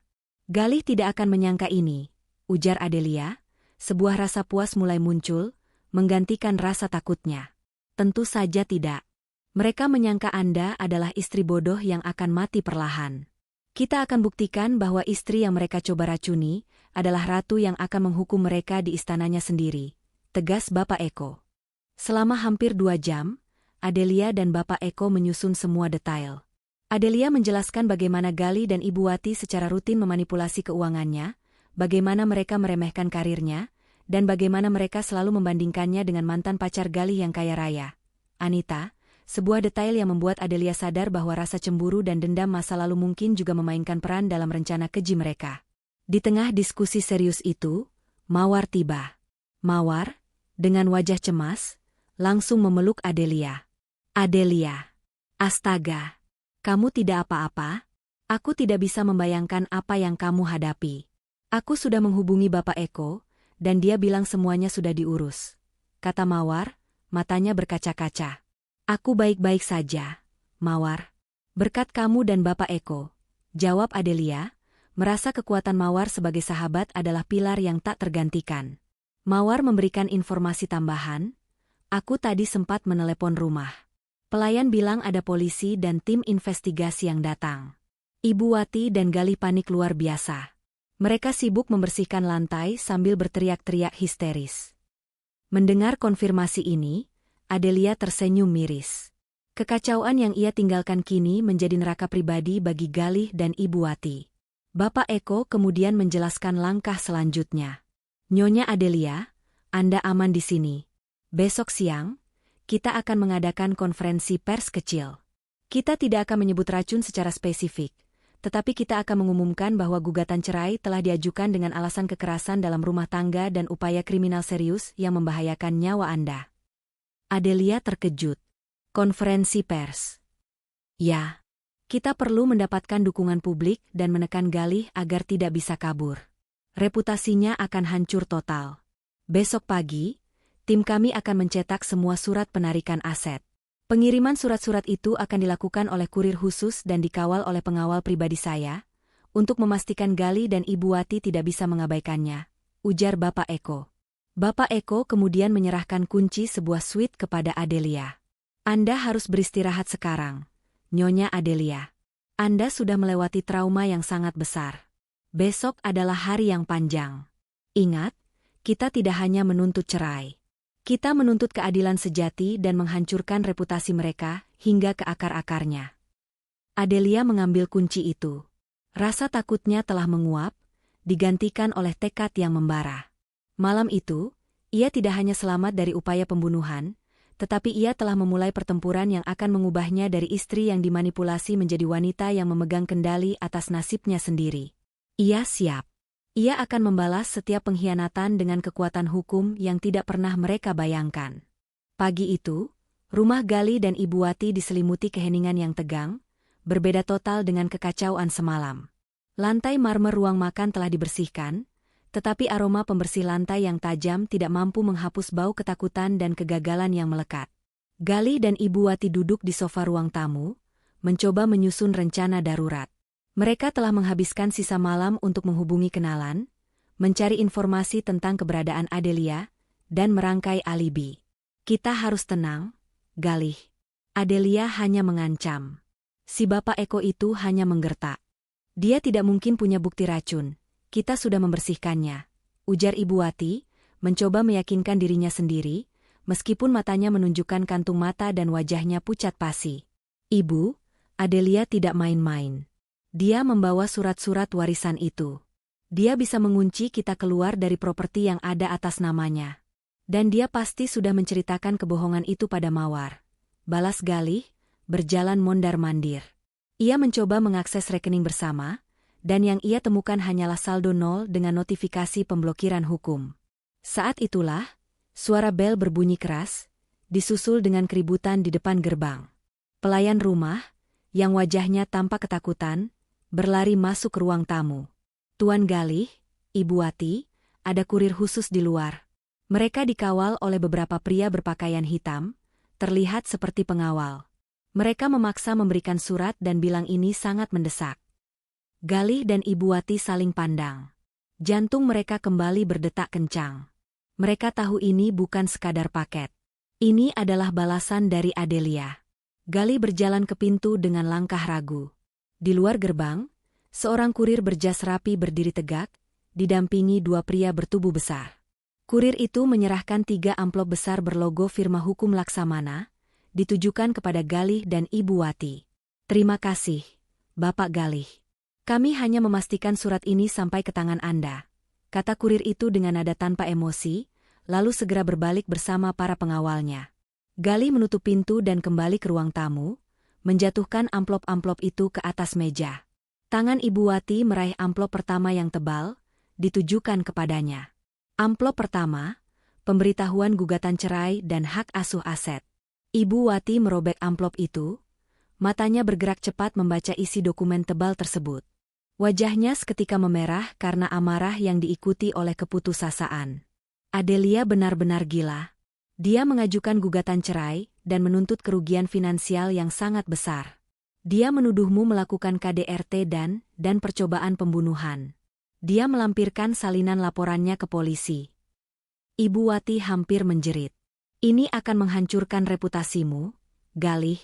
Galih tidak akan menyangka ini, ujar Adelia. Sebuah rasa puas mulai muncul, menggantikan rasa takutnya. Tentu saja tidak. Mereka menyangka Anda adalah istri bodoh yang akan mati perlahan. Kita akan buktikan bahwa istri yang mereka coba racuni adalah ratu yang akan menghukum mereka di istananya sendiri, tegas Bapak Eko. Selama hampir 2 jam, Adelia dan Bapak Eko menyusun semua detail. Adelia menjelaskan bagaimana Galih dan Ibu Wati secara rutin memanipulasi keuangannya, bagaimana mereka meremehkan karirnya, dan bagaimana mereka selalu membandingkannya dengan mantan pacar Galih yang kaya raya, Anita. Sebuah detail yang membuat Adelia sadar bahwa rasa cemburu dan dendam masa lalu mungkin juga memainkan peran dalam rencana keji mereka. Di tengah diskusi serius itu, Mawar tiba. Mawar, dengan wajah cemas, langsung memeluk Adelia. Adelia, astaga, kamu tidak apa-apa? Aku tidak bisa membayangkan apa yang kamu hadapi. Aku sudah menghubungi Bapak Eko, dan dia bilang semuanya sudah diurus, kata Mawar, matanya berkaca-kaca. Aku baik-baik saja, Mawar. Berkat kamu dan Bapak Eko, jawab Adelia, merasa kekuatan Mawar sebagai sahabat adalah pilar yang tak tergantikan. Mawar memberikan informasi tambahan, aku tadi sempat menelepon rumah. Pelayan bilang ada polisi dan tim investigasi yang datang. Ibu Wati dan Galih panik luar biasa. Mereka sibuk membersihkan lantai sambil berteriak-teriak histeris. Mendengar konfirmasi ini, Adelia tersenyum miris. Kekacauan yang ia tinggalkan kini menjadi neraka pribadi bagi Galih dan Ibu Wati. Bapak Eko kemudian menjelaskan langkah selanjutnya. Nyonya Adelia, Anda aman di sini. Besok siang, kita akan mengadakan konferensi pers kecil. Kita tidak akan menyebut racun secara spesifik, tetapi kita akan mengumumkan bahwa gugatan cerai telah diajukan dengan alasan kekerasan dalam rumah tangga dan upaya kriminal serius yang membahayakan nyawa Anda. Adelia terkejut. Konferensi pers. Ya, kita perlu mendapatkan dukungan publik dan menekan Galih agar tidak bisa kabur. Reputasinya akan hancur total. Besok pagi, tim kami akan mencetak semua surat penarikan aset. Pengiriman surat-surat itu akan dilakukan oleh kurir khusus dan dikawal oleh pengawal pribadi saya, untuk memastikan Galih dan Ibu Wati tidak bisa mengabaikannya, ujar Bapak Eko. Bapak Eko kemudian menyerahkan kunci sebuah suite kepada Adelia. Anda harus beristirahat sekarang, Nyonya Adelia. Anda sudah melewati trauma yang sangat besar. Besok adalah hari yang panjang. Ingat, kita tidak hanya menuntut cerai. Kita menuntut keadilan sejati dan menghancurkan reputasi mereka hingga ke akar-akarnya. Adelia mengambil kunci itu. Rasa takutnya telah menguap, digantikan oleh tekad yang membara. Malam itu, ia tidak hanya selamat dari upaya pembunuhan, tetapi ia telah memulai pertempuran yang akan mengubahnya dari istri yang dimanipulasi menjadi wanita yang memegang kendali atas nasibnya sendiri. Ia siap. Ia akan membalas setiap pengkhianatan dengan kekuatan hukum yang tidak pernah mereka bayangkan. Pagi itu, rumah Galih dan Ibu Wati diselimuti keheningan yang tegang, berbeda total dengan kekacauan semalam. Lantai marmer ruang makan telah dibersihkan, tetapi aroma pembersih lantai yang tajam tidak mampu menghapus bau ketakutan dan kegagalan yang melekat. Galih dan Ibu Wati duduk di sofa ruang tamu, mencoba menyusun rencana darurat. Mereka telah menghabiskan sisa malam untuk menghubungi kenalan, mencari informasi tentang keberadaan Adelia, dan merangkai alibi. Kita harus tenang, Galih. Adelia hanya mengancam. Si Bapak Eko itu hanya menggertak. Dia tidak mungkin punya bukti racun. Kita sudah membersihkannya, ujar Ibu Wati, mencoba meyakinkan dirinya sendiri, meskipun matanya menunjukkan kantung mata dan wajahnya pucat pasi. Ibu, Adelia tidak main-main. Dia membawa surat-surat warisan itu. Dia bisa mengunci kita keluar dari properti yang ada atas namanya. Dan dia pasti sudah menceritakan kebohongan itu pada Mawar. Balas Galih, berjalan mondar-mandir. Ia mencoba mengakses rekening bersama, dan yang ia temukan hanyalah saldo nol dengan notifikasi pemblokiran hukum. Saat itulah, suara bel berbunyi keras, disusul dengan keributan di depan gerbang. Pelayan rumah, yang wajahnya tampak ketakutan, berlari masuk ke ruang tamu. Tuan Galih, Ibu Wati, ada kurir khusus di luar. Mereka dikawal oleh beberapa pria berpakaian hitam, terlihat seperti pengawal. Mereka memaksa memberikan surat dan bilang ini sangat mendesak. Galih dan Ibu Wati saling pandang. Jantung mereka kembali berdetak kencang. Mereka tahu ini bukan sekadar paket. Ini adalah balasan dari Adelia. Galih berjalan ke pintu dengan langkah ragu. Di luar gerbang, seorang kurir berjas rapi berdiri tegak, didampingi dua pria bertubuh besar. Kurir itu menyerahkan 3 amplop besar berlogo firma hukum Laksamana, ditujukan kepada Galih dan Ibu Wati. Terima kasih, Bapak Galih. Kami hanya memastikan surat ini sampai ke tangan Anda, kata kurir itu dengan nada tanpa emosi, lalu segera berbalik bersama para pengawalnya. Galih menutup pintu dan kembali ke ruang tamu, menjatuhkan amplop-amplop itu ke atas meja. Tangan Ibu Wati meraih amplop pertama yang tebal, ditujukan kepadanya. Amplop pertama, pemberitahuan gugatan cerai dan hak asuh aset. Ibu Wati merobek amplop itu, matanya bergerak cepat membaca isi dokumen tebal tersebut. Wajahnya seketika memerah karena amarah yang diikuti oleh keputusasaan. Adelia benar-benar gila. Dia mengajukan gugatan cerai dan menuntut kerugian finansial yang sangat besar. Dia menuduhmu melakukan KDRT dan percobaan pembunuhan. Dia melampirkan salinan laporannya ke polisi. Ibu Wati hampir menjerit. Ini akan menghancurkan reputasimu, Galih.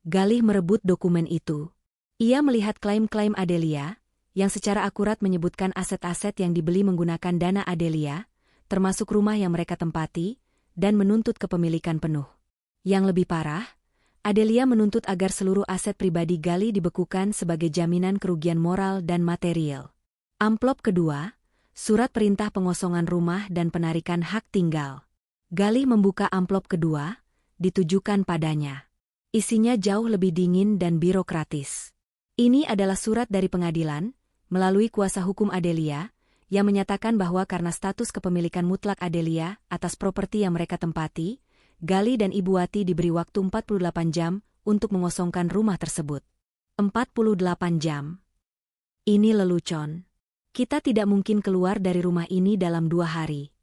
Galih merebut dokumen itu. Ia melihat klaim-klaim Adelia, yang secara akurat menyebutkan aset-aset yang dibeli menggunakan dana Adelia, termasuk rumah yang mereka tempati, dan menuntut kepemilikan penuh. Yang lebih parah, Adelia menuntut agar seluruh aset pribadi Galih dibekukan sebagai jaminan kerugian moral dan material. Amplop kedua, surat perintah pengosongan rumah dan penarikan hak tinggal. Galih membuka amplop kedua, ditujukan padanya. Isinya jauh lebih dingin dan birokratis. Ini adalah surat dari pengadilan, melalui kuasa hukum Adelia, yang menyatakan bahwa karena status kepemilikan mutlak Adelia atas properti yang mereka tempati, Galih dan Ibu Wati diberi waktu 48 jam untuk mengosongkan rumah tersebut. 48 jam. Ini lelucon. Kita tidak mungkin keluar dari rumah ini dalam 2 hari.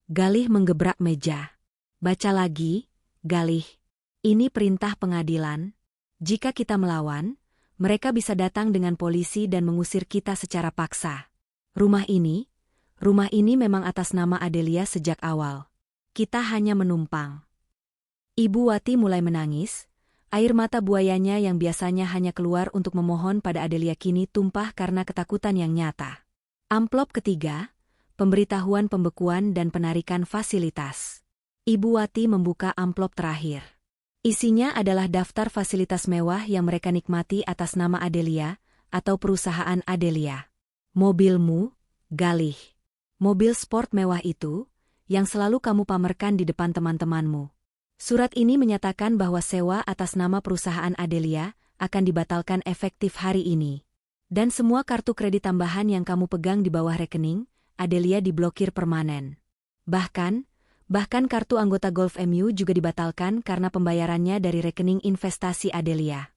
Galih menggebrak meja. Baca lagi, Galih. Ini perintah pengadilan. Jika kita melawan, mereka bisa datang dengan polisi dan mengusir kita secara paksa. Rumah ini memang atas nama Adelia sejak awal. Kita hanya menumpang. Ibu Wati mulai menangis. Air mata buayanya yang biasanya hanya keluar untuk memohon pada Adelia kini tumpah karena ketakutan yang nyata. Amplop ketiga, pemberitahuan pembekuan dan penarikan fasilitas. Ibu Wati membuka amplop terakhir. Isinya adalah daftar fasilitas mewah yang mereka nikmati atas nama Adelia atau perusahaan Adelia. Mobilmu, Galih. Mobil sport mewah itu, yang selalu kamu pamerkan di depan teman-temanmu. Surat ini menyatakan bahwa sewa atas nama perusahaan Adelia akan dibatalkan efektif hari ini. Dan semua kartu kredit tambahan yang kamu pegang di bawah rekening, Adelia diblokir permanen. Bahkan kartu anggota Golf MU juga dibatalkan karena pembayarannya dari rekening investasi Adelia.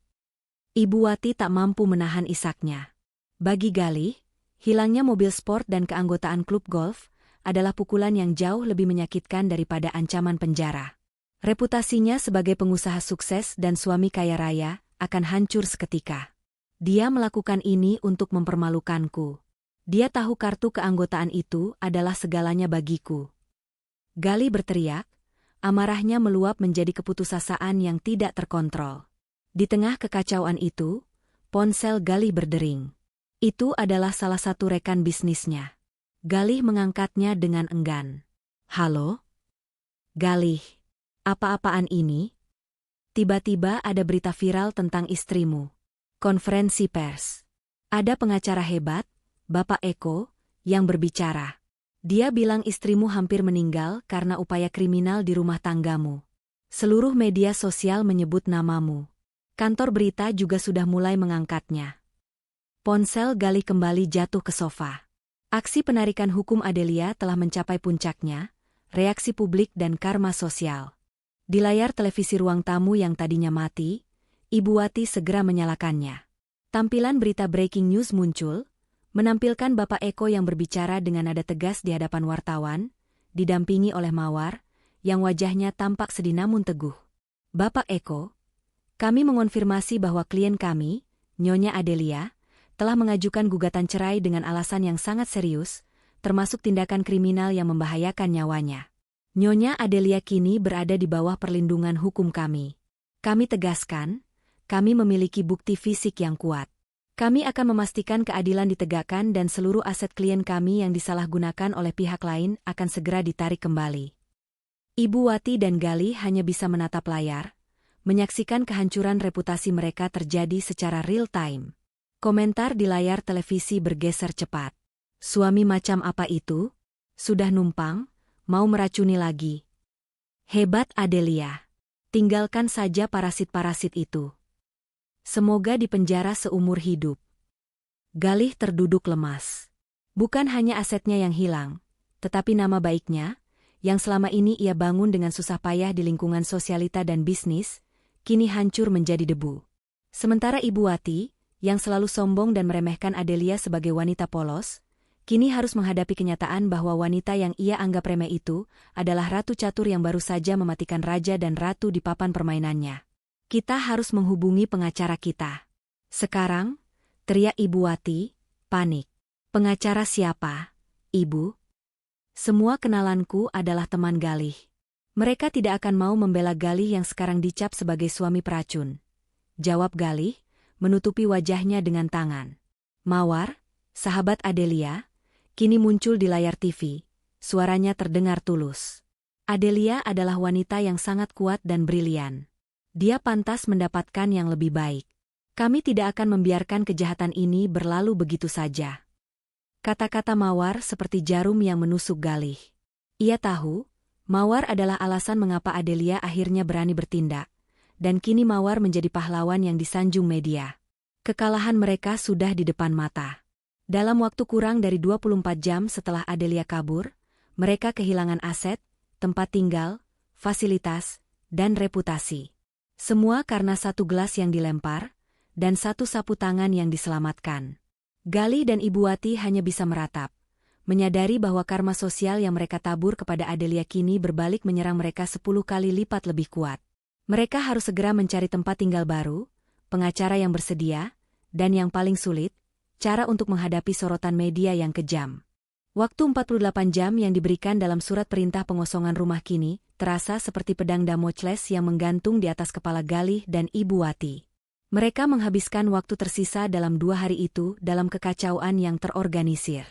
Ibu Wati tak mampu menahan isaknya. Bagi Galih, hilangnya mobil sport dan keanggotaan klub golf adalah pukulan yang jauh lebih menyakitkan daripada ancaman penjara. Reputasinya sebagai pengusaha sukses dan suami kaya raya akan hancur seketika. Dia melakukan ini untuk mempermalukanku. Dia tahu kartu keanggotaan itu adalah segalanya bagiku. Galih berteriak, amarahnya meluap menjadi keputusasaan yang tidak terkontrol. Di tengah kekacauan itu, ponsel Galih berdering. Itu adalah salah satu rekan bisnisnya. Galih mengangkatnya dengan enggan. Halo? Galih, apa-apaan ini? Tiba-tiba ada berita viral tentang istrimu. Konferensi pers. Ada pengacara hebat, Bapak Eko, yang berbicara. Dia bilang istrimu hampir meninggal karena upaya kriminal di rumah tanggamu. Seluruh media sosial menyebut namamu. Kantor berita juga sudah mulai mengangkatnya. Ponsel Galih kembali jatuh ke sofa. Aksi penarikan hukum Adelia telah mencapai puncaknya, reaksi publik dan karma sosial. Di layar televisi ruang tamu yang tadinya mati, Ibu Wati segera menyalakannya. Tampilan berita breaking news muncul, menampilkan Bapak Eko yang berbicara dengan nada tegas di hadapan wartawan, didampingi oleh Mawar, yang wajahnya tampak sedih namun teguh. Bapak Eko, kami mengonfirmasi bahwa klien kami, Nyonya Adelia, telah mengajukan gugatan cerai dengan alasan yang sangat serius, termasuk tindakan kriminal yang membahayakan nyawanya. Nyonya Adelia kini berada di bawah perlindungan hukum kami. Kami tegaskan, kami memiliki bukti fisik yang kuat. Kami akan memastikan keadilan ditegakkan dan seluruh aset klien kami yang disalahgunakan oleh pihak lain akan segera ditarik kembali. Ibu Wati dan Galih hanya bisa menatap layar, menyaksikan kehancuran reputasi mereka terjadi secara real time. Komentar di layar televisi bergeser cepat. Suami macam apa itu? Sudah numpang, mau meracuni lagi. Hebat Adelia. Tinggalkan saja parasit-parasit itu. Semoga dipenjara seumur hidup. Galih terduduk lemas. Bukan hanya asetnya yang hilang, tetapi nama baiknya, yang selama ini ia bangun dengan susah payah di lingkungan sosialita dan bisnis, kini hancur menjadi debu. Sementara Ibu Wati, yang selalu sombong dan meremehkan Adelia sebagai wanita polos, kini harus menghadapi kenyataan bahwa wanita yang ia anggap remeh itu adalah ratu catur yang baru saja mematikan raja dan ratu di papan permainannya. Kita harus menghubungi pengacara kita. Sekarang, teriak Ibu Wati, panik. Pengacara siapa, Ibu? Semua kenalanku adalah teman Galih. Mereka tidak akan mau membela Galih yang sekarang dicap sebagai suami peracun. Jawab Galih, menutupi wajahnya dengan tangan. Mawar, sahabat Adelia, kini muncul di layar TV. Suaranya terdengar tulus. Adelia adalah wanita yang sangat kuat dan brilian. Dia pantas mendapatkan yang lebih baik. Kami tidak akan membiarkan kejahatan ini berlalu begitu saja. Kata-kata Mawar seperti jarum yang menusuk Galih. Ia tahu, Mawar adalah alasan mengapa Adelia akhirnya berani bertindak, dan kini Mawar menjadi pahlawan yang disanjung media. Kekalahan mereka sudah di depan mata. Dalam waktu kurang dari 24 jam setelah Adelia kabur, mereka kehilangan aset, tempat tinggal, fasilitas, dan reputasi. Semua karena satu gelas yang dilempar, dan satu sapu tangan yang diselamatkan. Galih dan Ibu Wati hanya bisa meratap, menyadari bahwa karma sosial yang mereka tabur kepada Adelia kini berbalik menyerang mereka 10 kali lipat lebih kuat. Mereka harus segera mencari tempat tinggal baru, pengacara yang bersedia, dan yang paling sulit, cara untuk menghadapi sorotan media yang kejam. Waktu 48 jam yang diberikan dalam surat perintah pengosongan rumah kini, terasa seperti pedang Damocles yang menggantung di atas kepala Galih dan Ibu Wati. Mereka menghabiskan waktu tersisa dalam 2 hari itu dalam kekacauan yang terorganisir.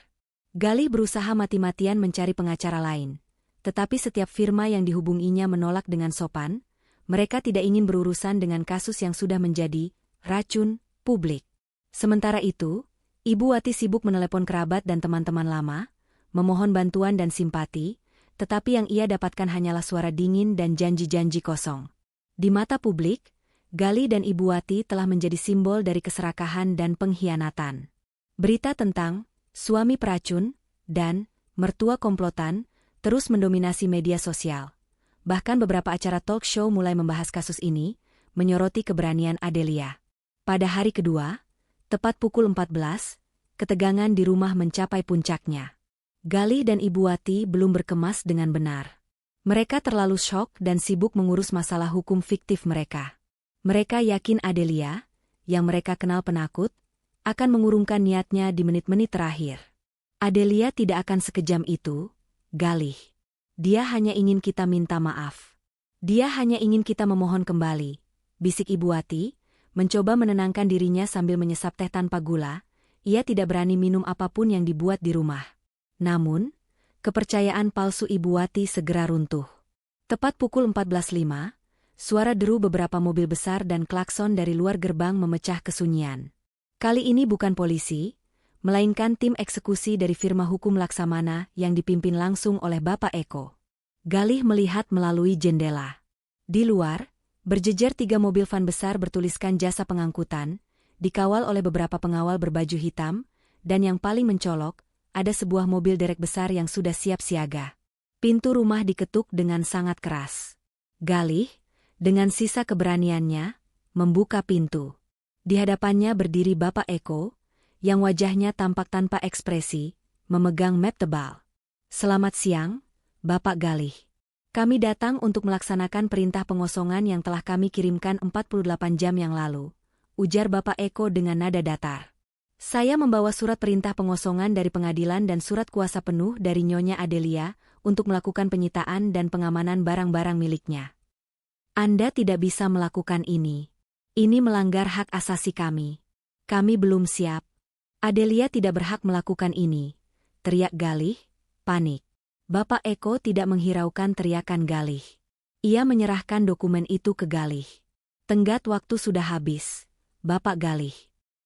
Galih berusaha mati-matian mencari pengacara lain, tetapi setiap firma yang dihubunginya menolak dengan sopan. Mereka tidak ingin berurusan dengan kasus yang sudah menjadi racun publik. Sementara itu, Ibu Wati sibuk menelepon kerabat dan teman-teman lama, memohon bantuan dan simpati, tetapi yang ia dapatkan hanyalah suara dingin dan janji-janji kosong. Di mata publik, Galih dan Ibu Wati telah menjadi simbol dari keserakahan dan pengkhianatan. Berita tentang suami peracun dan mertua komplotan terus mendominasi media sosial. Bahkan beberapa acara talk show mulai membahas kasus ini, menyoroti keberanian Adelia. Pada hari kedua, tepat pukul 14, ketegangan di rumah mencapai puncaknya. Galih dan Ibu Wati belum berkemas dengan benar. Mereka terlalu syok dan sibuk mengurus masalah hukum fiktif mereka. Mereka yakin Adelia, yang mereka kenal penakut, akan mengurungkan niatnya di menit-menit terakhir. Adelia tidak akan sekejam itu, Galih. Dia hanya ingin kita minta maaf. Dia hanya ingin kita memohon kembali, bisik Ibu Wati, mencoba menenangkan dirinya sambil menyesap teh tanpa gula. Ia tidak berani minum apapun yang dibuat di rumah. Namun, kepercayaan palsu Ibu Wati segera runtuh. Tepat pukul 14.05, suara deru beberapa mobil besar dan klakson dari luar gerbang memecah kesunyian. Kali ini bukan polisi, melainkan tim eksekusi dari firma hukum Laksamana yang dipimpin langsung oleh Bapak Eko. Galih melihat melalui jendela. Di luar, berjejer 3 mobil van besar bertuliskan jasa pengangkutan, dikawal oleh beberapa pengawal berbaju hitam, dan yang paling mencolok, ada sebuah mobil derek besar yang sudah siap siaga. Pintu rumah diketuk dengan sangat keras. Galih, dengan sisa keberaniannya, membuka pintu. Di hadapannya berdiri Bapak Eko, yang wajahnya tampak tanpa ekspresi, memegang map tebal. "Selamat siang, Bapak Galih. Kami datang untuk melaksanakan perintah pengosongan yang telah kami kirimkan 48 jam yang lalu," ujar Bapak Eko dengan nada datar. "Saya membawa surat perintah pengosongan dari pengadilan dan surat kuasa penuh dari Nyonya Adelia untuk melakukan penyitaan dan pengamanan barang-barang miliknya. Anda tidak bisa melakukan ini. Ini melanggar hak asasi kami. Kami belum siap." "Adelia tidak berhak melakukan ini," teriak Galih, panik. Bapak Eko tidak menghiraukan teriakan Galih. Ia menyerahkan dokumen itu ke Galih. "Tenggat waktu sudah habis, Bapak Galih.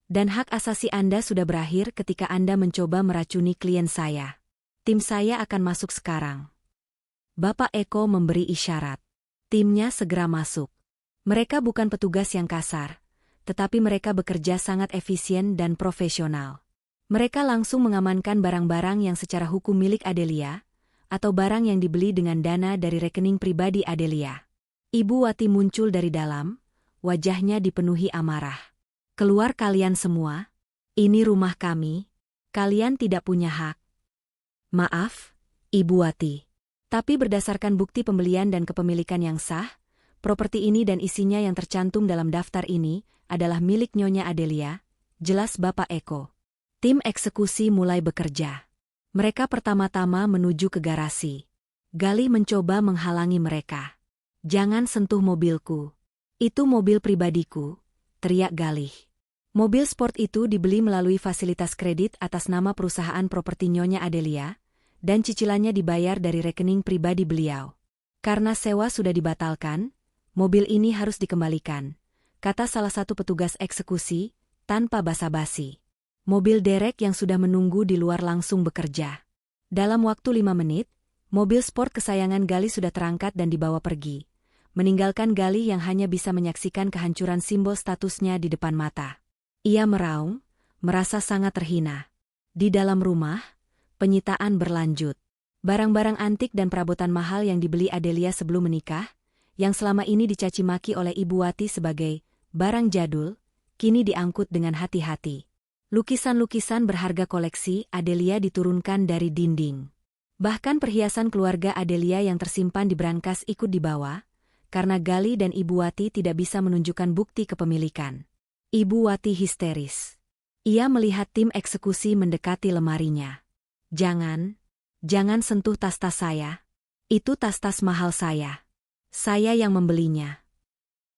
Dan hak asasi Anda sudah berakhir ketika Anda mencoba meracuni klien saya. Tim saya akan masuk sekarang." Bapak Eko memberi isyarat. Timnya segera masuk. Mereka bukan petugas yang kasar, tetapi mereka bekerja sangat efisien dan profesional. Mereka langsung mengamankan barang-barang yang secara hukum milik Adelia, atau barang yang dibeli dengan dana dari rekening pribadi Adelia. Ibu Wati muncul dari dalam, wajahnya dipenuhi amarah. "Keluar kalian semua, ini rumah kami, kalian tidak punya hak." "Maaf, Ibu Wati. Tapi berdasarkan bukti pembelian dan kepemilikan yang sah, properti ini dan isinya yang tercantum dalam daftar ini adalah milik Nyonya Adelia," jelas Bapak Eko. Tim eksekusi mulai bekerja. Mereka pertama-tama menuju ke garasi. Galih mencoba menghalangi mereka. "Jangan sentuh mobilku. Itu mobil pribadiku," teriak Galih. Mobil sport itu dibeli melalui fasilitas kredit atas nama perusahaan properti Nyonya Adelia, dan cicilannya dibayar dari rekening pribadi beliau. "Karena sewa sudah dibatalkan, mobil ini harus dikembalikan," kata salah satu petugas eksekusi, tanpa basa-basi. Mobil derek yang sudah menunggu di luar langsung bekerja. Dalam waktu 5 menit, mobil sport kesayangan Galih sudah terangkat dan dibawa pergi, meninggalkan Galih yang hanya bisa menyaksikan kehancuran simbol statusnya di depan mata. Ia meraung, merasa sangat terhina. Di dalam rumah, penyitaan berlanjut. Barang-barang antik dan perabotan mahal yang dibeli Adelia sebelum menikah, yang selama ini dicaci maki oleh Ibu Wati sebagai barang jadul, kini diangkut dengan hati-hati. Lukisan-lukisan berharga koleksi Adelia diturunkan dari dinding. Bahkan perhiasan keluarga Adelia yang tersimpan di brankas ikut dibawa, karena Gali dan Ibu Wati tidak bisa menunjukkan bukti kepemilikan. Ibu Wati histeris. Ia melihat tim eksekusi mendekati lemarinya. Jangan sentuh tas-tas saya. Itu tas-tas mahal saya. Saya yang membelinya.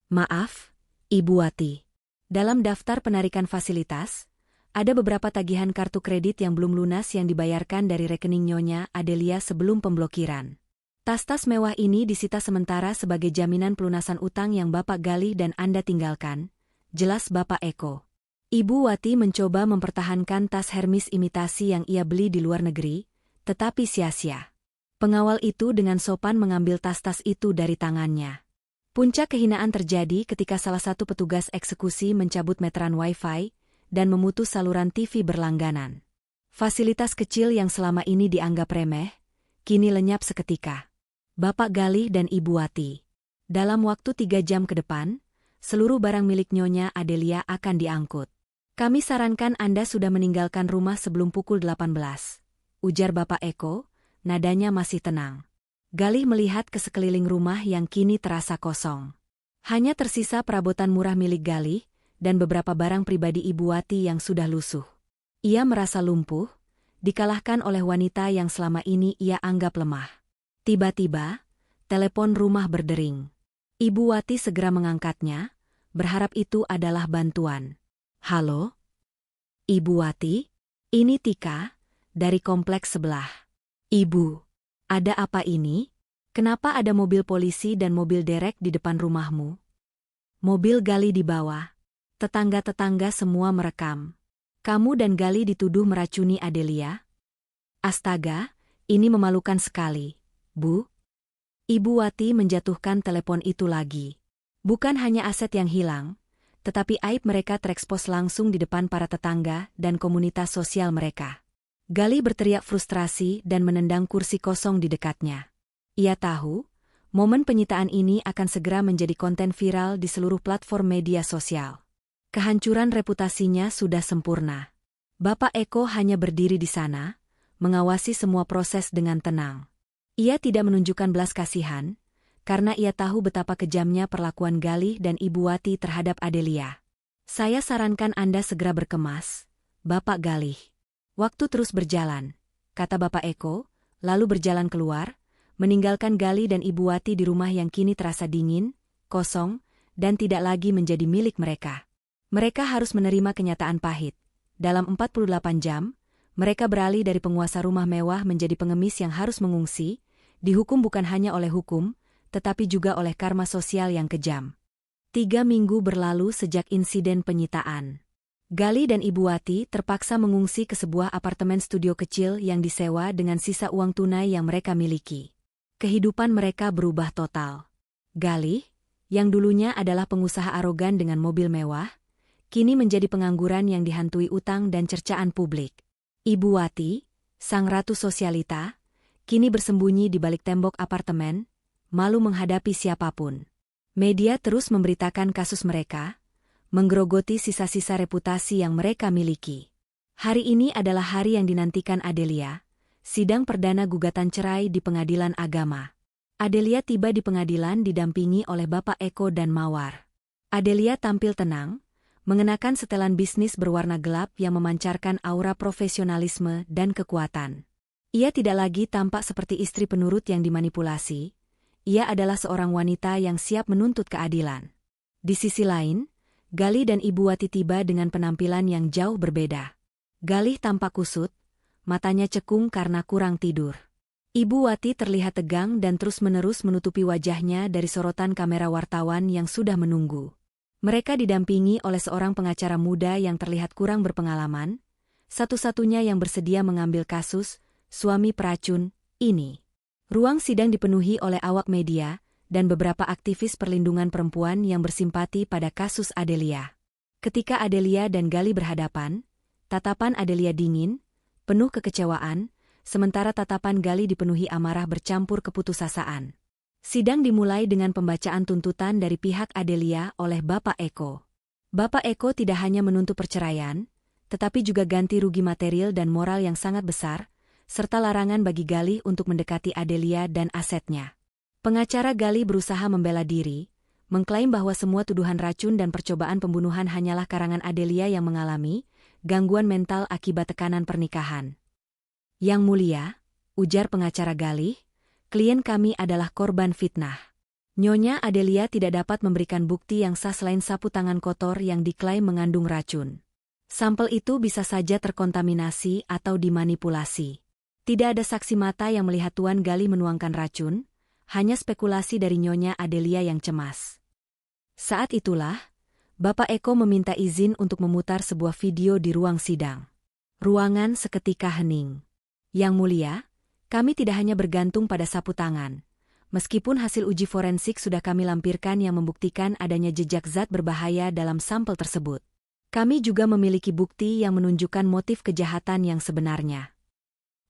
Maaf, Ibu Wati. Dalam daftar penarikan fasilitas, ada beberapa tagihan kartu kredit yang belum lunas yang dibayarkan dari rekening Nyonya Adelia sebelum pemblokiran. Tas-tas mewah ini disita sementara sebagai jaminan pelunasan utang yang Bapak Gali dan Anda tinggalkan, jelas Bapak Eko. Ibu Wati mencoba mempertahankan tas Hermes imitasi yang ia beli di luar negeri, tetapi sia-sia. Pengawal itu dengan sopan mengambil tas-tas itu dari tangannya. Puncak kehinaan terjadi ketika salah satu petugas eksekusi mencabut meteran Wi-Fi dan memutus saluran TV berlangganan. Fasilitas kecil yang selama ini dianggap remeh, kini lenyap seketika. Bapak Gali dan Ibu Wati. Dalam waktu 3 jam ke depan, seluruh barang milik Nyonya Adelia akan diangkut. Kami sarankan Anda sudah meninggalkan rumah sebelum pukul 18, ujar Bapak Eko, nadanya masih tenang. Galih melihat ke sekeliling rumah yang kini terasa kosong. Hanya tersisa perabotan murah milik Galih dan beberapa barang pribadi Ibu Wati yang sudah lusuh. Ia merasa lumpuh, dikalahkan oleh wanita yang selama ini ia anggap lemah. Tiba-tiba, telepon rumah berdering. Ibu Wati segera mengangkatnya, berharap itu adalah bantuan. Halo? Ibu Wati? Ini Tika, dari kompleks sebelah. Ibu, ada apa ini? Kenapa ada mobil polisi dan mobil derek di depan rumahmu? Mobil Gali di bawah. Tetangga-tetangga semua merekam. Kamu dan Gali dituduh meracuni Adelia? Astaga, ini memalukan sekali, Bu. Ibu Wati menjatuhkan telepon itu lagi. Bukan hanya aset yang hilang, tetapi aib mereka terekspos langsung di depan para tetangga dan komunitas sosial mereka. Gali berteriak frustrasi dan menendang kursi kosong di dekatnya. Ia tahu, momen penyitaan ini akan segera menjadi konten viral di seluruh platform media sosial. Kehancuran reputasinya sudah sempurna. Bapak Eko hanya berdiri di sana, mengawasi semua proses dengan tenang. Ia tidak menunjukkan belas kasihan, karena ia tahu betapa kejamnya perlakuan Galih dan Ibu Wati terhadap Adelia. Saya sarankan Anda segera berkemas, Bapak Galih. Waktu terus berjalan, kata Bapak Eko, lalu berjalan keluar, meninggalkan Gali dan Ibu Wati di rumah yang kini terasa dingin, kosong, dan tidak lagi menjadi milik mereka. Mereka harus menerima kenyataan pahit. Dalam 48 jam, mereka beralih dari penguasa rumah mewah menjadi pengemis yang harus mengungsi, dihukum bukan hanya oleh hukum, tetapi juga oleh karma sosial yang kejam. 3 minggu berlalu sejak insiden penyitaan. Gali dan Ibu Wati terpaksa mengungsi ke sebuah apartemen studio kecil yang disewa dengan sisa uang tunai yang mereka miliki. Kehidupan mereka berubah total. Gali, yang dulunya adalah pengusaha arogan dengan mobil mewah, kini menjadi pengangguran yang dihantui utang dan cercaan publik. Ibu Wati, sang ratu sosialita, kini bersembunyi di balik tembok apartemen, malu menghadapi siapapun. Media terus memberitakan kasus mereka, menggerogoti sisa-sisa reputasi yang mereka miliki. Hari ini adalah hari yang dinantikan Adelia, sidang perdana gugatan cerai di pengadilan agama. Adelia tiba di pengadilan didampingi oleh Bapak Eko dan Mawar. Adelia tampil tenang, mengenakan setelan bisnis berwarna gelap yang memancarkan aura profesionalisme dan kekuatan. Ia tidak lagi tampak seperti istri penurut yang dimanipulasi. Ia adalah seorang wanita yang siap menuntut keadilan. Di sisi lain, Gali dan Ibu Wati tiba dengan penampilan yang jauh berbeda. Galih tampak kusut, matanya cekung karena kurang tidur. Ibu Wati terlihat tegang dan terus-menerus menutupi wajahnya dari sorotan kamera wartawan yang sudah menunggu. Mereka didampingi oleh seorang pengacara muda yang terlihat kurang berpengalaman, satu-satunya yang bersedia mengambil kasus suami peracun ini. Ruang sidang dipenuhi oleh awak media dan beberapa aktivis perlindungan perempuan yang bersimpati pada kasus Adelia. Ketika Adelia dan Gali berhadapan, tatapan Adelia dingin, penuh kekecewaan, sementara tatapan Gali dipenuhi amarah bercampur keputusasaan. Sidang dimulai dengan pembacaan tuntutan dari pihak Adelia oleh Bapak Eko. Bapak Eko tidak hanya menuntut perceraian, tetapi juga ganti rugi material dan moral yang sangat besar, serta larangan bagi Gali untuk mendekati Adelia dan asetnya. Pengacara Gali berusaha membela diri, mengklaim bahwa semua tuduhan racun dan percobaan pembunuhan hanyalah karangan Adelia yang mengalami gangguan mental akibat tekanan pernikahan. Yang mulia, ujar pengacara Gali, klien kami adalah korban fitnah. Nyonya Adelia tidak dapat memberikan bukti yang sah selain sapu tangan kotor yang diklaim mengandung racun. Sampel itu bisa saja terkontaminasi atau dimanipulasi. Tidak ada saksi mata yang melihat Tuan Gali menuangkan racun, hanya spekulasi dari Nyonya Adelia yang cemas. Saat itulah, Bapak Eko meminta izin untuk memutar sebuah video di ruang sidang. Ruangan seketika hening. Yang mulia, kami tidak hanya bergantung pada sapu tangan. Meskipun hasil uji forensik sudah kami lampirkan yang membuktikan adanya jejak zat berbahaya dalam sampel tersebut. Kami juga memiliki bukti yang menunjukkan motif kejahatan yang sebenarnya.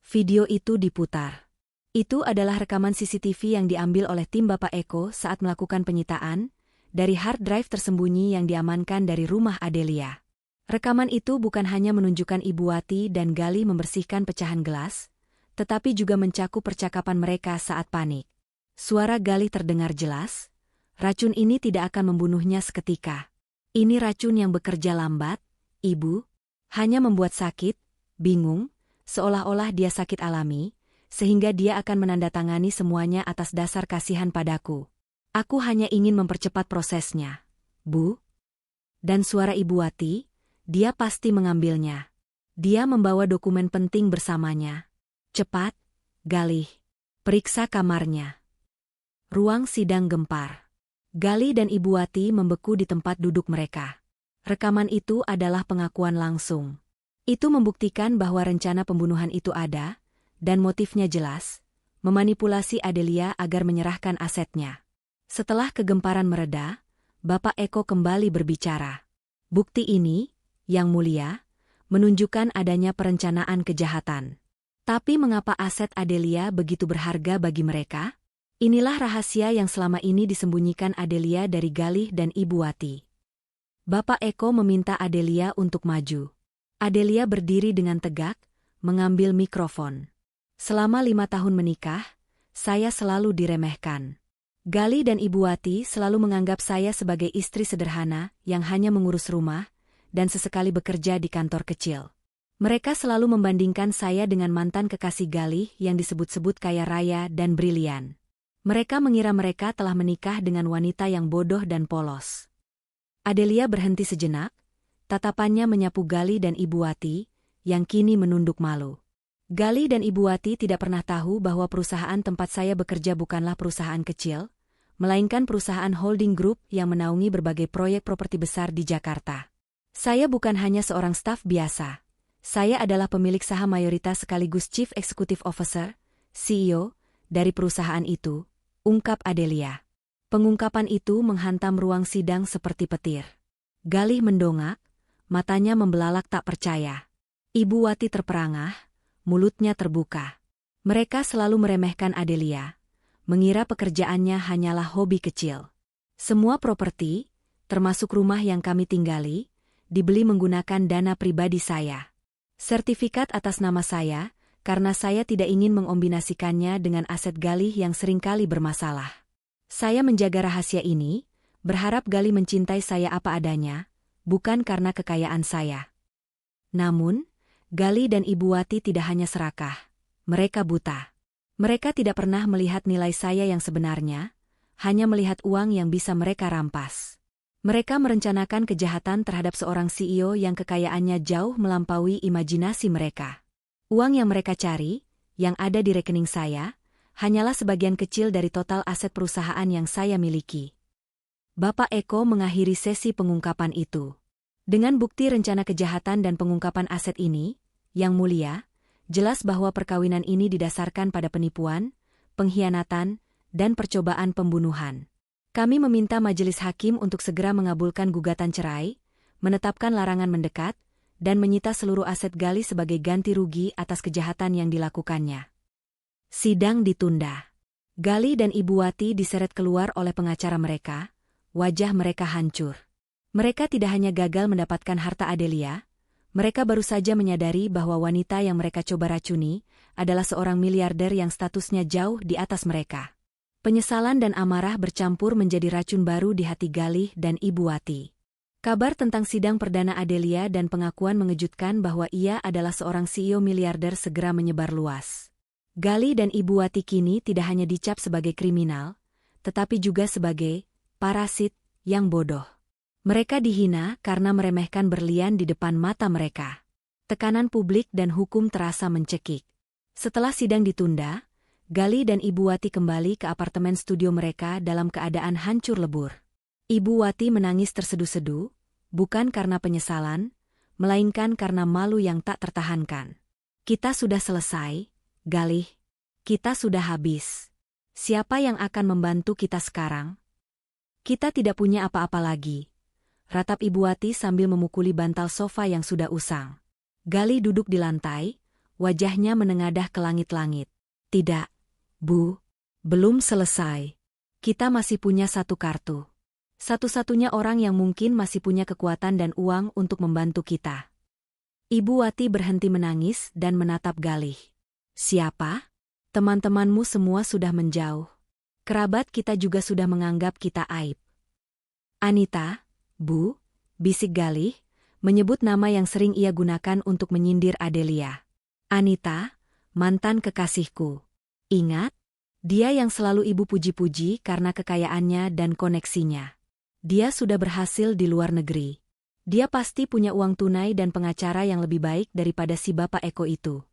Video itu diputar. Itu adalah rekaman CCTV yang diambil oleh tim Bapak Eko saat melakukan penyitaan dari hard drive tersembunyi yang diamankan dari rumah Adelia. Rekaman itu bukan hanya menunjukkan Ibu Wati dan Gali membersihkan pecahan gelas, tetapi juga mencakup percakapan mereka saat panik. Suara Gali terdengar jelas, racun ini tidak akan membunuhnya seketika. Ini racun yang bekerja lambat, Ibu, hanya membuat sakit, bingung, seolah-olah dia sakit alami, sehingga dia akan menandatangani semuanya atas dasar kasihan padaku. Aku hanya ingin mempercepat prosesnya, Bu. Dan suara Ibu Wati, dia pasti mengambilnya. Dia membawa dokumen penting bersamanya. Cepat, Gali. Periksa kamarnya. Ruang sidang gempar. Gali dan Ibu Wati membeku di tempat duduk mereka. Rekaman itu adalah pengakuan langsung. Itu membuktikan bahwa rencana pembunuhan itu ada, dan motifnya jelas, memanipulasi Adelia agar menyerahkan asetnya. Setelah kegemparan mereda, Bapak Eko kembali berbicara. Bukti ini, Yang Mulia, menunjukkan adanya perencanaan kejahatan. Tapi mengapa aset Adelia begitu berharga bagi mereka? Inilah rahasia yang selama ini disembunyikan Adelia dari Gali dan Ibu Wati. Bapak Eko meminta Adelia untuk maju. Adelia berdiri dengan tegak, mengambil mikrofon. Selama 5 tahun menikah, saya selalu diremehkan. Gali dan Ibu Wati selalu menganggap saya sebagai istri sederhana yang hanya mengurus rumah dan sesekali bekerja di kantor kecil. Mereka selalu membandingkan saya dengan mantan kekasih Gali yang disebut-sebut kaya raya dan brilian. Mereka mengira mereka telah menikah dengan wanita yang bodoh dan polos. Adelia berhenti sejenak, tatapannya menyapu Gali dan Ibu Wati, yang kini menunduk malu. Gali dan Ibu Wati tidak pernah tahu bahwa perusahaan tempat saya bekerja bukanlah perusahaan kecil, melainkan perusahaan holding group yang menaungi berbagai proyek properti besar di Jakarta. Saya bukan hanya seorang staf biasa. Saya adalah pemilik saham mayoritas sekaligus Chief Executive Officer, CEO, dari perusahaan itu, ungkap Adelia. Pengungkapan itu menghantam ruang sidang seperti petir. Gali mendongak, matanya membelalak tak percaya. Ibu Wati terperangah, mulutnya terbuka. Mereka selalu meremehkan Adelia, mengira pekerjaannya hanyalah hobi kecil. Semua properti, termasuk rumah yang kami tinggali, dibeli menggunakan dana pribadi saya. Sertifikat atas nama saya, karena saya tidak ingin mengombinasikannya dengan aset Gali yang seringkali bermasalah. Saya menjaga rahasia ini, berharap Gali mencintai saya apa adanya, bukan karena kekayaan saya. Namun, Gali dan Ibu Wati tidak hanya serakah, mereka buta. Mereka tidak pernah melihat nilai saya yang sebenarnya, hanya melihat uang yang bisa mereka rampas. Mereka merencanakan kejahatan terhadap seorang CEO yang kekayaannya jauh melampaui imajinasi mereka. Uang yang mereka cari, yang ada di rekening saya, hanyalah sebagian kecil dari total aset perusahaan yang saya miliki. Bapak Eko mengakhiri sesi pengungkapan itu. Dengan bukti rencana kejahatan dan pengungkapan aset ini, Yang Mulia, jelas bahwa perkawinan ini didasarkan pada penipuan, pengkhianatan, dan percobaan pembunuhan. Kami meminta majelis hakim untuk segera mengabulkan gugatan cerai, menetapkan larangan mendekat, dan menyita seluruh aset Galih sebagai ganti rugi atas kejahatan yang dilakukannya. Sidang ditunda. Galih dan Ibu Wati diseret keluar oleh pengacara mereka, wajah mereka hancur. Mereka tidak hanya gagal mendapatkan harta Adelia, mereka baru saja menyadari bahwa wanita yang mereka coba racuni adalah seorang miliarder yang statusnya jauh di atas mereka. Penyesalan dan amarah bercampur menjadi racun baru di hati Galih dan Ibu Wati. Kabar tentang sidang perdana Adelia dan pengakuan mengejutkan bahwa ia adalah seorang CEO miliarder segera menyebar luas. Galih dan Ibu Wati kini tidak hanya dicap sebagai kriminal, tetapi juga sebagai parasit yang bodoh. Mereka dihina karena meremehkan berlian di depan mata mereka. Tekanan publik dan hukum terasa mencekik. Setelah sidang ditunda, Galih dan Ibu Wati kembali ke apartemen studio mereka dalam keadaan hancur lebur. Ibu Wati menangis terseduh-seduh, bukan karena penyesalan, melainkan karena malu yang tak tertahankan. Kita sudah selesai, Galih. Kita sudah habis. Siapa yang akan membantu kita sekarang? Kita tidak punya apa-apa lagi. Ratap Ibu Wati sambil memukuli bantal sofa yang sudah usang. Galih duduk di lantai, wajahnya menengadah ke langit-langit. Tidak, Bu. Belum selesai. Kita masih punya satu kartu. Satu-satunya orang yang mungkin masih punya kekuatan dan uang untuk membantu kita. Ibu Wati berhenti menangis dan menatap Galih. Siapa? Teman-temanmu semua sudah menjauh. Kerabat kita juga sudah menganggap kita aib. Anita, Bu, bisik Galih, menyebut nama yang sering ia gunakan untuk menyindir Adelia. Anita, mantan kekasihku. Ingat? Dia yang selalu ibu puji-puji karena kekayaannya dan koneksinya. Dia sudah berhasil di luar negeri. Dia pasti punya uang tunai dan pengacara yang lebih baik daripada si Bapak Eko itu.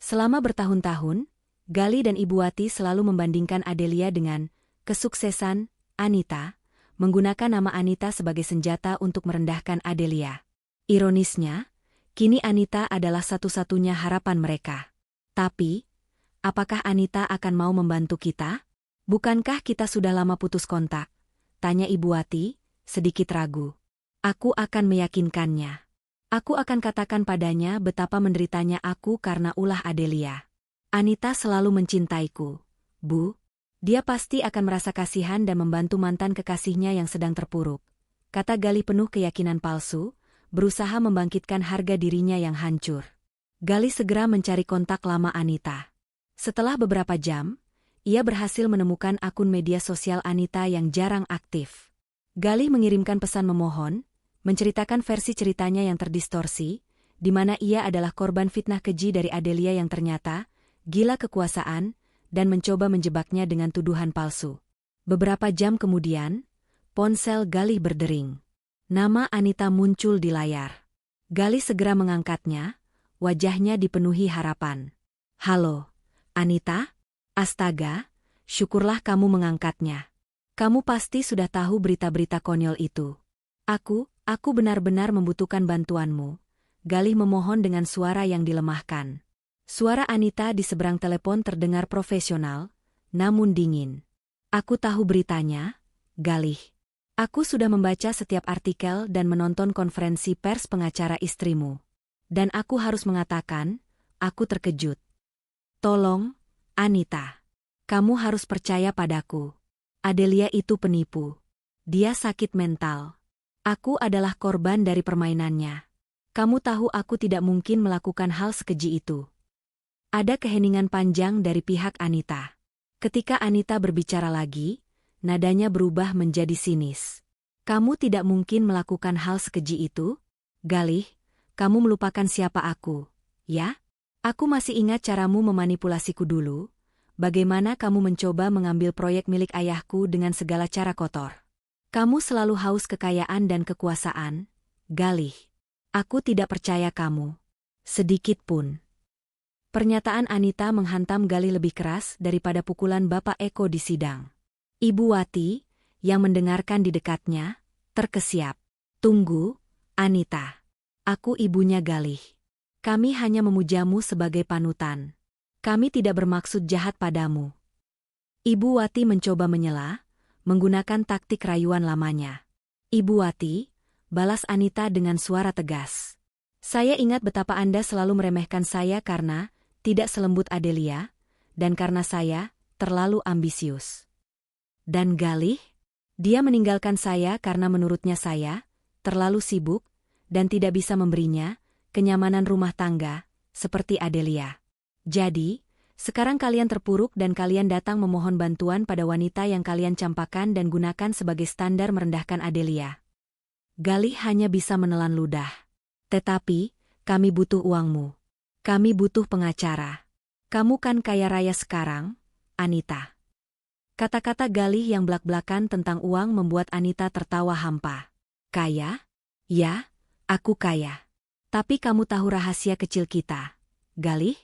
Selama bertahun-tahun, Galih dan Ibu Wati selalu membandingkan Adelia dengan kesuksesan Anita, menggunakan nama Anita sebagai senjata untuk merendahkan Adelia. Ironisnya, kini Anita adalah satu-satunya harapan mereka. Tapi, apakah Anita akan mau membantu kita? Bukankah kita sudah lama putus kontak? Tanya Ibu Wati, sedikit ragu. Aku akan meyakinkannya. Aku akan katakan padanya betapa menderitanya aku karena ulah Adelia. Anita selalu mencintaiku, Bu. Dia pasti akan merasa kasihan dan membantu mantan kekasihnya yang sedang terpuruk. Kata Galih penuh keyakinan palsu, berusaha membangkitkan harga dirinya yang hancur. Galih segera mencari kontak lama Anita. Setelah beberapa jam, ia berhasil menemukan akun media sosial Anita yang jarang aktif. Galih mengirimkan pesan memohon, menceritakan versi ceritanya yang terdistorsi, di mana ia adalah korban fitnah keji dari Adelia yang ternyata gila kekuasaan, dan mencoba menjebaknya dengan tuduhan palsu. Beberapa jam kemudian, ponsel Galih berdering. Nama Anita muncul di layar. Galih segera mengangkatnya, wajahnya dipenuhi harapan. Halo, Anita? Astaga, syukurlah kamu mengangkatnya. Kamu pasti sudah tahu berita-berita konyol itu. Aku benar-benar membutuhkan bantuanmu. Galih memohon dengan suara yang dilemahkan. Suara Anita di seberang telepon terdengar profesional, namun dingin. Aku tahu beritanya, Galih. Aku sudah membaca setiap artikel dan menonton konferensi pers pengacara istrimu. Dan aku harus mengatakan, aku terkejut. Tolong, Anita. Kamu harus percaya padaku. Adelia itu penipu. Dia sakit mental. Aku adalah korban dari permainannya. Kamu tahu aku tidak mungkin melakukan hal sekeji itu. Ada keheningan panjang dari pihak Anita. Ketika Anita berbicara lagi, nadanya berubah menjadi sinis. Kamu tidak mungkin melakukan hal sekeji itu? Galih, kamu melupakan siapa aku, ya? Aku masih ingat caramu memanipulasiku dulu. Bagaimana kamu mencoba mengambil proyek milik ayahku dengan segala cara kotor. Kamu selalu haus kekayaan dan kekuasaan, Galih. Aku tidak percaya kamu. Sedikit pun. Pernyataan Anita menghantam Galih lebih keras daripada pukulan Bapak Eko di sidang. Ibu Wati, yang mendengarkan di dekatnya, terkesiap. Tunggu, Anita. Aku ibunya Galih. Kami hanya memujamu sebagai panutan. Kami tidak bermaksud jahat padamu. Ibu Wati mencoba menyela, menggunakan taktik rayuan lamanya. Ibu Wati, balas Anita dengan suara tegas. Saya ingat betapa Anda selalu meremehkan saya karena tidak selembut Adelia, dan karena saya terlalu ambisius. Dan Galih? Dia meninggalkan saya karena menurutnya saya terlalu sibuk dan tidak bisa memberinya kenyamanan rumah tangga seperti Adelia. Jadi, sekarang kalian terpuruk dan kalian datang memohon bantuan pada wanita yang kalian campakkan dan gunakan sebagai standar merendahkan Adelia. Galih hanya bisa menelan ludah. Tetapi, kami butuh uangmu. Kami butuh pengacara. Kamu kan kaya raya sekarang, Anita. Kata-kata Galih yang belak-belakan tentang uang membuat Anita tertawa hampa. Kaya? Ya, aku kaya. Tapi kamu tahu rahasia kecil kita, Galih?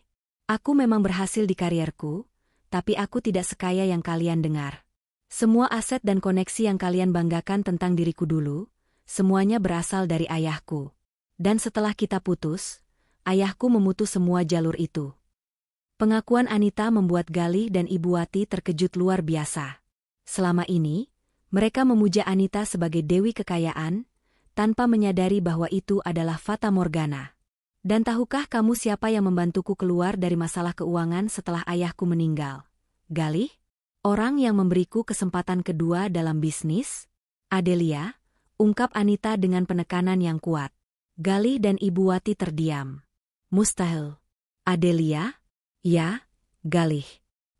Aku memang berhasil di karierku, tapi aku tidak sekaya yang kalian dengar. Semua aset dan koneksi yang kalian banggakan tentang diriku dulu, semuanya berasal dari ayahku. Dan setelah kita putus, ayahku memutus semua jalur itu. Pengakuan Anita membuat Galih dan Ibu Wati terkejut luar biasa. Selama ini, mereka memuja Anita sebagai dewi kekayaan, tanpa menyadari bahwa itu adalah fata morgana. Dan tahukah kamu siapa yang membantuku keluar dari masalah keuangan setelah ayahku meninggal? Galih? Orang yang memberiku kesempatan kedua dalam bisnis? Adelia? Ungkap Anita dengan penekanan yang kuat. Galih dan Ibu Wati terdiam. Mustahil. Adelia? Ya, Galih.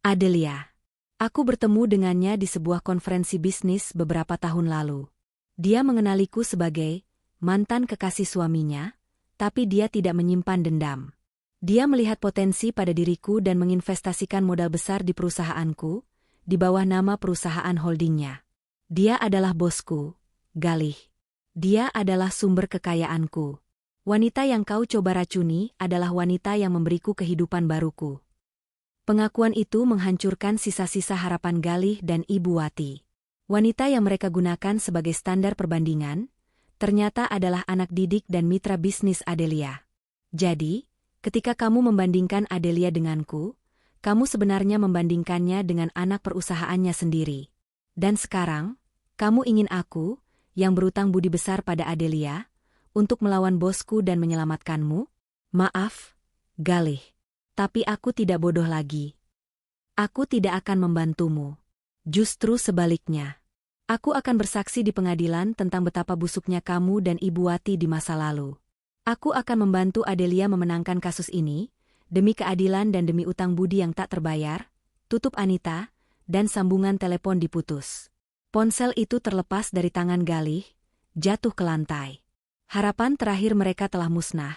Adelia. Aku bertemu dengannya di sebuah konferensi bisnis beberapa tahun lalu. Dia mengenaliku sebagai mantan kekasih suaminya, tapi dia tidak menyimpan dendam. Dia melihat potensi pada diriku dan menginvestasikan modal besar di perusahaanku, di bawah nama perusahaan holdingnya. Dia adalah bosku, Galih. Dia adalah sumber kekayaanku. Wanita yang kau coba racuni adalah wanita yang memberiku kehidupan baruku. Pengakuan itu menghancurkan sisa-sisa harapan Galih dan Ibu Wati. Wanita yang mereka gunakan sebagai standar perbandingan, ternyata adalah anak didik dan mitra bisnis Adelia. Jadi, ketika kamu membandingkan Adelia denganku, kamu sebenarnya membandingkannya dengan anak perusahaannya sendiri. Dan sekarang, kamu ingin aku, yang berutang budi besar pada Adelia, untuk melawan bosku dan menyelamatkanmu? Maaf, Galih. Tapi aku tidak bodoh lagi. Aku tidak akan membantumu. Justru sebaliknya. Aku akan bersaksi di pengadilan tentang betapa busuknya kamu dan Ibu Wati di masa lalu. Aku akan membantu Adelia memenangkan kasus ini, demi keadilan dan demi utang budi yang tak terbayar. Tutup Anita, dan sambungan telepon diputus. Ponsel itu terlepas dari tangan Galih, jatuh ke lantai. Harapan terakhir mereka telah musnah,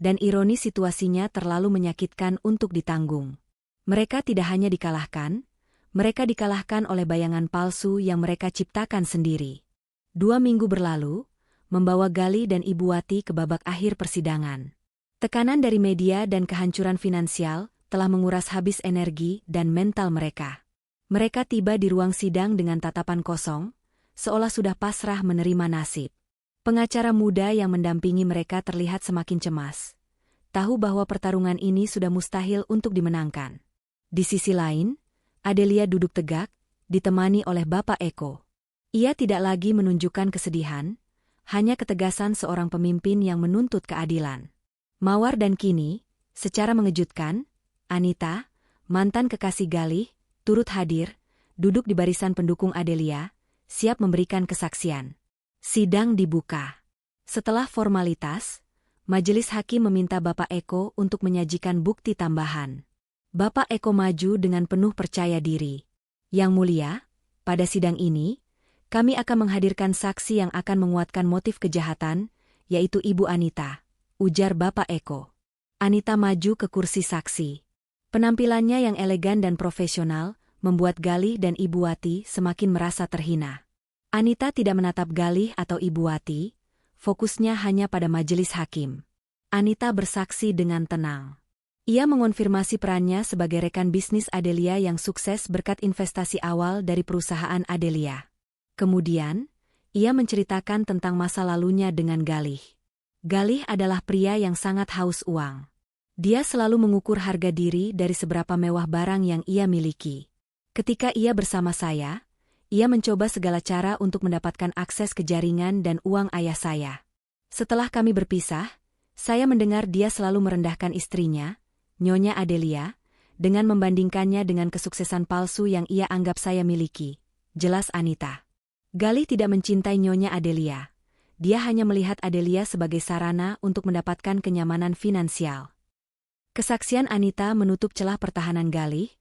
dan ironi situasinya terlalu menyakitkan untuk ditanggung. Mereka tidak hanya dikalahkan, mereka dikalahkan oleh bayangan palsu yang mereka ciptakan sendiri. 2 minggu berlalu, membawa Galih dan Ibu Wati ke babak akhir persidangan. Tekanan dari media dan kehancuran finansial telah menguras habis energi dan mental mereka. Mereka tiba di ruang sidang dengan tatapan kosong, seolah sudah pasrah menerima nasib. Pengacara muda yang mendampingi mereka terlihat semakin cemas. Tahu bahwa pertarungan ini sudah mustahil untuk dimenangkan. Di sisi lain, Adelia duduk tegak, ditemani oleh Bapak Eko. Ia tidak lagi menunjukkan kesedihan, hanya ketegasan seorang pemimpin yang menuntut keadilan. Mawar dan kini, secara mengejutkan, Anita, mantan kekasih Galih, turut hadir, duduk di barisan pendukung Adelia, siap memberikan kesaksian. Sidang dibuka. Setelah formalitas, majelis hakim meminta Bapak Eko untuk menyajikan bukti tambahan. Bapak Eko maju dengan penuh percaya diri. Yang mulia, pada sidang ini, kami akan menghadirkan saksi yang akan menguatkan motif kejahatan, yaitu Ibu Anita, ujar Bapak Eko. Anita maju ke kursi saksi. Penampilannya yang elegan dan profesional membuat Galih dan Ibu Wati semakin merasa terhina. Anita tidak menatap Galih atau Ibu Wati, fokusnya hanya pada majelis hakim. Anita bersaksi dengan tenang. Ia mengonfirmasi perannya sebagai rekan bisnis Adelia yang sukses berkat investasi awal dari perusahaan Adelia. Kemudian, ia menceritakan tentang masa lalunya dengan Galih. Galih adalah pria yang sangat haus uang. Dia selalu mengukur harga diri dari seberapa mewah barang yang ia miliki. Ketika ia bersama saya, Ia mencoba segala cara untuk mendapatkan akses ke jaringan dan uang ayah saya. Setelah kami berpisah, saya mendengar dia selalu merendahkan istrinya, Nyonya Adelia, dengan membandingkannya dengan kesuksesan palsu yang ia anggap saya miliki. Jelas Anita. Galih tidak mencintai Nyonya Adelia. Dia hanya melihat Adelia sebagai sarana untuk mendapatkan kenyamanan finansial. Kesaksian Anita menutup celah pertahanan Galih,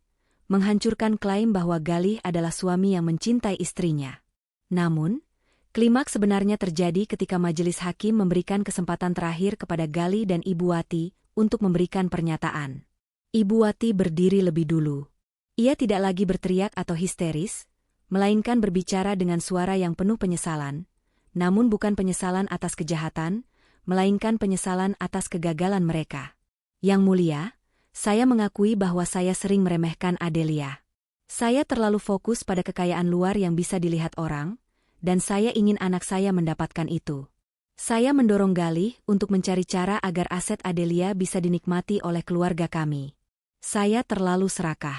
menghancurkan klaim bahwa Galih adalah suami yang mencintai istrinya. Namun, klimaks sebenarnya terjadi ketika majelis hakim memberikan kesempatan terakhir kepada Galih dan Ibu Wati untuk memberikan pernyataan. Ibu Wati berdiri lebih dulu. Ia tidak lagi berteriak atau histeris, melainkan berbicara dengan suara yang penuh penyesalan, namun bukan penyesalan atas kejahatan, melainkan penyesalan atas kegagalan mereka. Yang mulia, saya mengakui bahwa saya sering meremehkan Adelia. Saya terlalu fokus pada kekayaan luar yang bisa dilihat orang, dan saya ingin anak saya mendapatkan itu. Saya mendorong Galih untuk mencari cara agar aset Adelia bisa dinikmati oleh keluarga kami. Saya terlalu serakah.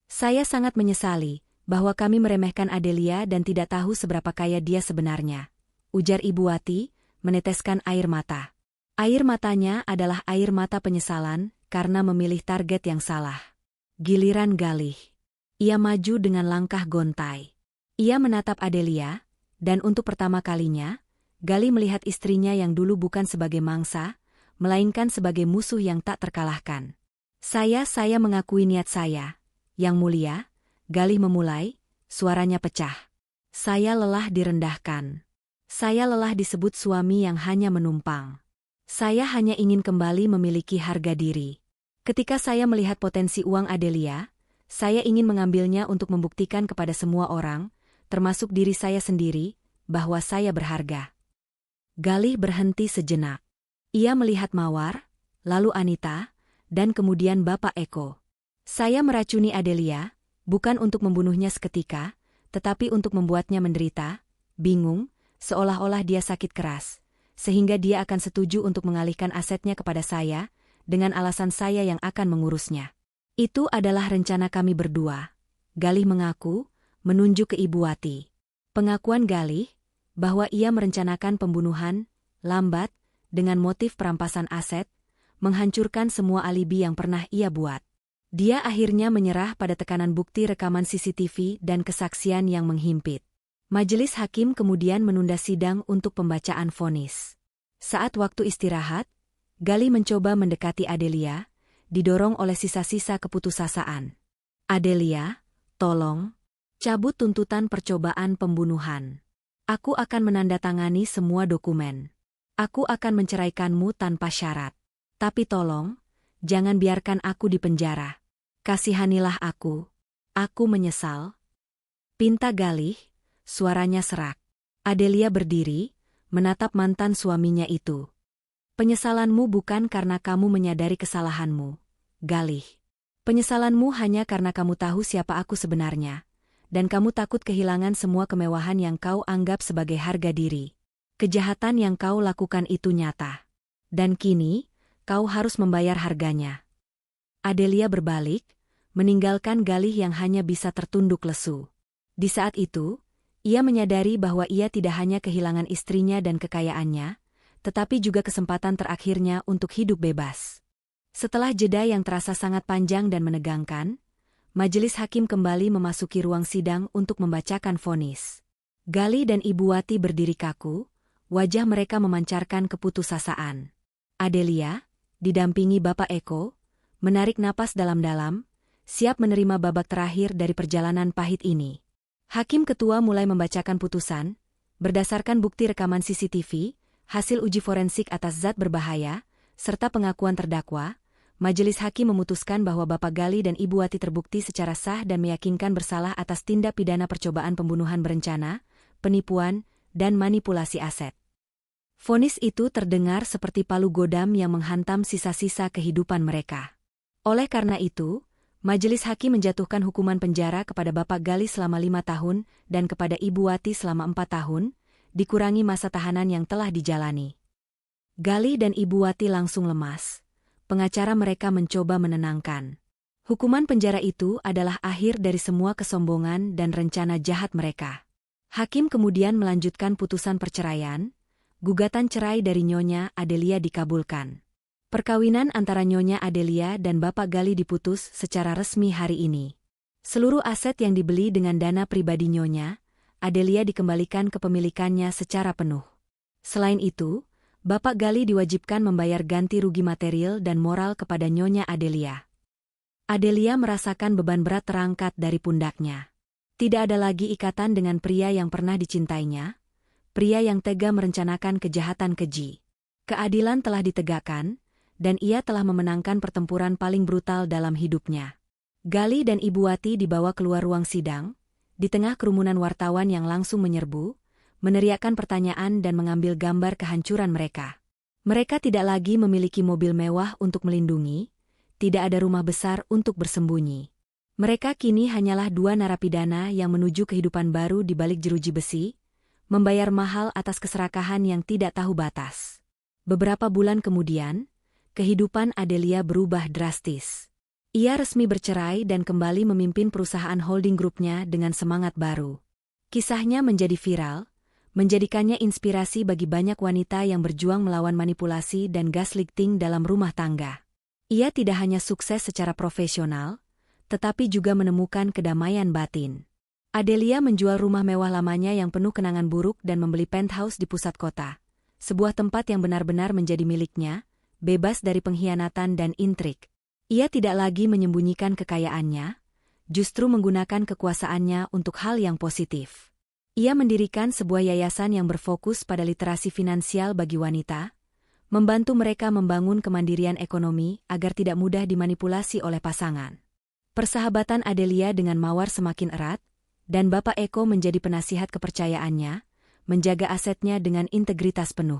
Saya sangat menyesali bahwa kami meremehkan Adelia dan tidak tahu seberapa kaya dia sebenarnya, ujar Ibu Wati, meneteskan air mata. Air matanya adalah air mata penyesalan karena memilih target yang salah. Giliran Galih. Ia maju dengan langkah gontai. Ia menatap Adelia, dan untuk pertama kalinya, Galih melihat istrinya yang dulu bukan sebagai mangsa, melainkan sebagai musuh yang tak terkalahkan. Saya mengakui niat saya. Yang mulia, Galih memulai, suaranya pecah. Saya lelah direndahkan. Saya lelah disebut suami yang hanya menumpang. Saya hanya ingin kembali memiliki harga diri. Ketika saya melihat potensi uang Adelia, saya ingin mengambilnya untuk membuktikan kepada semua orang, termasuk diri saya sendiri, bahwa saya berharga. Galih berhenti sejenak. Ia melihat Mawar, lalu Anita, dan kemudian Bapak Eko. Saya meracuni Adelia, bukan untuk membunuhnya seketika, tetapi untuk membuatnya menderita, bingung, seolah-olah dia sakit keras, sehingga dia akan setuju untuk mengalihkan asetnya kepada saya, dengan alasan saya yang akan mengurusnya. Itu adalah rencana kami berdua. Galih mengaku, menunjuk ke Ibu Wati. Pengakuan Galih, bahwa ia merencanakan pembunuhan, lambat, dengan motif perampasan aset, menghancurkan semua alibi yang pernah ia buat. Dia akhirnya menyerah pada tekanan bukti rekaman CCTV dan kesaksian yang menghimpit. Majelis hakim kemudian menunda sidang untuk pembacaan vonis. Saat waktu istirahat, Galih mencoba mendekati Adelia, didorong oleh sisa-sisa keputusasaan. Adelia, tolong, cabut tuntutan percobaan pembunuhan. Aku akan menandatangani semua dokumen. Aku akan menceraikanmu tanpa syarat. Tapi tolong, jangan biarkan aku di penjara. Kasihanilah aku. Aku menyesal. Pinta Galih, suaranya serak. Adelia berdiri, menatap mantan suaminya itu. Penyesalanmu bukan karena kamu menyadari kesalahanmu, Galih. Penyesalanmu hanya karena kamu tahu siapa aku sebenarnya, dan kamu takut kehilangan semua kemewahan yang kau anggap sebagai harga diri. Kejahatan yang kau lakukan itu nyata. Dan kini, kau harus membayar harganya. Adelia berbalik, meninggalkan Galih yang hanya bisa tertunduk lesu. Di saat itu, ia menyadari bahwa ia tidak hanya kehilangan istrinya dan kekayaannya, tetapi juga kesempatan terakhirnya untuk hidup bebas. Setelah jeda yang terasa sangat panjang dan menegangkan, majelis hakim kembali memasuki ruang sidang untuk membacakan vonis. Galih dan Ibu Wati berdiri kaku, wajah mereka memancarkan keputusasaan. Adelia, didampingi Bapak Eko, menarik napas dalam-dalam, siap menerima babak terakhir dari perjalanan pahit ini. Hakim ketua mulai membacakan putusan, berdasarkan bukti rekaman CCTV, hasil uji forensik atas zat berbahaya, serta pengakuan terdakwa, majelis hakim memutuskan bahwa Bapak Galih dan Ibu Wati terbukti secara sah dan meyakinkan bersalah atas tindak pidana percobaan pembunuhan berencana, penipuan, dan manipulasi aset. Vonis itu terdengar seperti palu godam yang menghantam sisa-sisa kehidupan mereka. Oleh karena itu, majelis hakim menjatuhkan hukuman penjara kepada Bapak Galih selama 5 tahun dan kepada Ibu Wati selama 4 tahun, dikurangi masa tahanan yang telah dijalani. Galih dan Ibu Wati langsung lemas. Pengacara mereka mencoba menenangkan. Hukuman penjara itu adalah akhir dari semua kesombongan dan rencana jahat mereka. Hakim kemudian melanjutkan putusan perceraian. Gugatan cerai dari Nyonya Adelia dikabulkan. Perkawinan antara Nyonya Adelia dan Bapak Gali diputus secara resmi hari ini. Seluruh aset yang dibeli dengan dana pribadi Nyonya Adelia dikembalikan ke pemilikannya secara penuh. Selain itu, Bapak Gali diwajibkan membayar ganti rugi material dan moral kepada Nyonya Adelia. Adelia merasakan beban berat terangkat dari pundaknya. Tidak ada lagi ikatan dengan pria yang pernah dicintainya, pria yang tega merencanakan kejahatan keji. Keadilan telah ditegakkan, dan ia telah memenangkan pertempuran paling brutal dalam hidupnya. Gali dan Ibu Wati dibawa keluar ruang sidang, di tengah kerumunan wartawan yang langsung menyerbu, meneriakkan pertanyaan dan mengambil gambar kehancuran mereka. Mereka tidak lagi memiliki mobil mewah untuk melindungi, tidak ada rumah besar untuk bersembunyi. Mereka kini hanyalah dua narapidana yang menuju kehidupan baru di balik jeruji besi, membayar mahal atas keserakahan yang tidak tahu batas. Beberapa bulan kemudian, kehidupan Adelia berubah drastis. Ia resmi bercerai dan kembali memimpin perusahaan holding grupnya dengan semangat baru. Kisahnya menjadi viral, menjadikannya inspirasi bagi banyak wanita yang berjuang melawan manipulasi dan gaslighting dalam rumah tangga. Ia tidak hanya sukses secara profesional, tetapi juga menemukan kedamaian batin. Adelia menjual rumah mewah lamanya yang penuh kenangan buruk dan membeli penthouse di pusat kota, sebuah tempat yang benar-benar menjadi miliknya, bebas dari pengkhianatan dan intrik. Ia tidak lagi menyembunyikan kekayaannya, justru menggunakan kekuasaannya untuk hal yang positif. Ia mendirikan sebuah yayasan yang berfokus pada literasi finansial bagi wanita, membantu mereka membangun kemandirian ekonomi agar tidak mudah dimanipulasi oleh pasangan. Persahabatan Adelia dengan Mawar semakin erat, dan Bapak Eko menjadi penasihat kepercayaannya, menjaga asetnya dengan integritas penuh.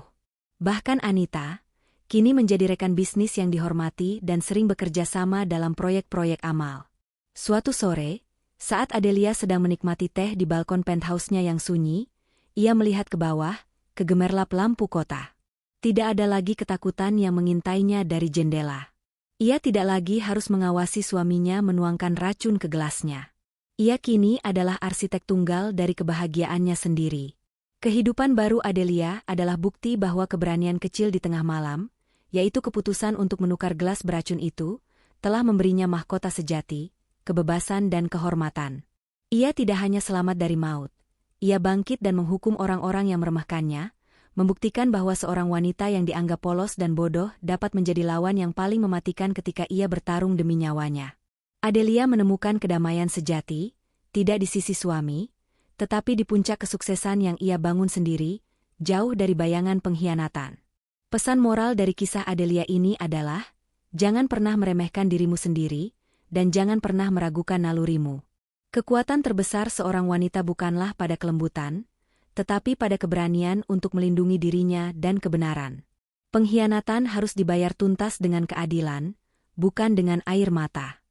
Bahkan Anita, kini menjadi rekan bisnis yang dihormati dan sering bekerja sama dalam proyek-proyek amal. Suatu sore, saat Adelia sedang menikmati teh di balkon penthouse-nya yang sunyi, ia melihat ke bawah, kegemerlap lampu kota. Tidak ada lagi ketakutan yang mengintainya dari jendela. Ia tidak lagi harus mengawasi suaminya menuangkan racun ke gelasnya. Ia kini adalah arsitek tunggal dari kebahagiaannya sendiri. Kehidupan baru Adelia adalah bukti bahwa keberanian kecil di tengah malam, yaitu keputusan untuk menukar gelas beracun itu, telah memberinya mahkota sejati, kebebasan dan kehormatan. Ia tidak hanya selamat dari maut, ia bangkit dan menghukum orang-orang yang meremehkannya, membuktikan bahwa seorang wanita yang dianggap polos dan bodoh dapat menjadi lawan yang paling mematikan ketika ia bertarung demi nyawanya. Adelia menemukan kedamaian sejati, tidak di sisi suami, tetapi di puncak kesuksesan yang ia bangun sendiri, jauh dari bayangan pengkhianatan. Pesan moral dari kisah Adelia ini adalah, jangan pernah meremehkan dirimu sendiri, dan jangan pernah meragukan nalurimu. Kekuatan terbesar seorang wanita bukanlah pada kelembutan, tetapi pada keberanian untuk melindungi dirinya dan kebenaran. Pengkhianatan harus dibayar tuntas dengan keadilan, bukan dengan air mata.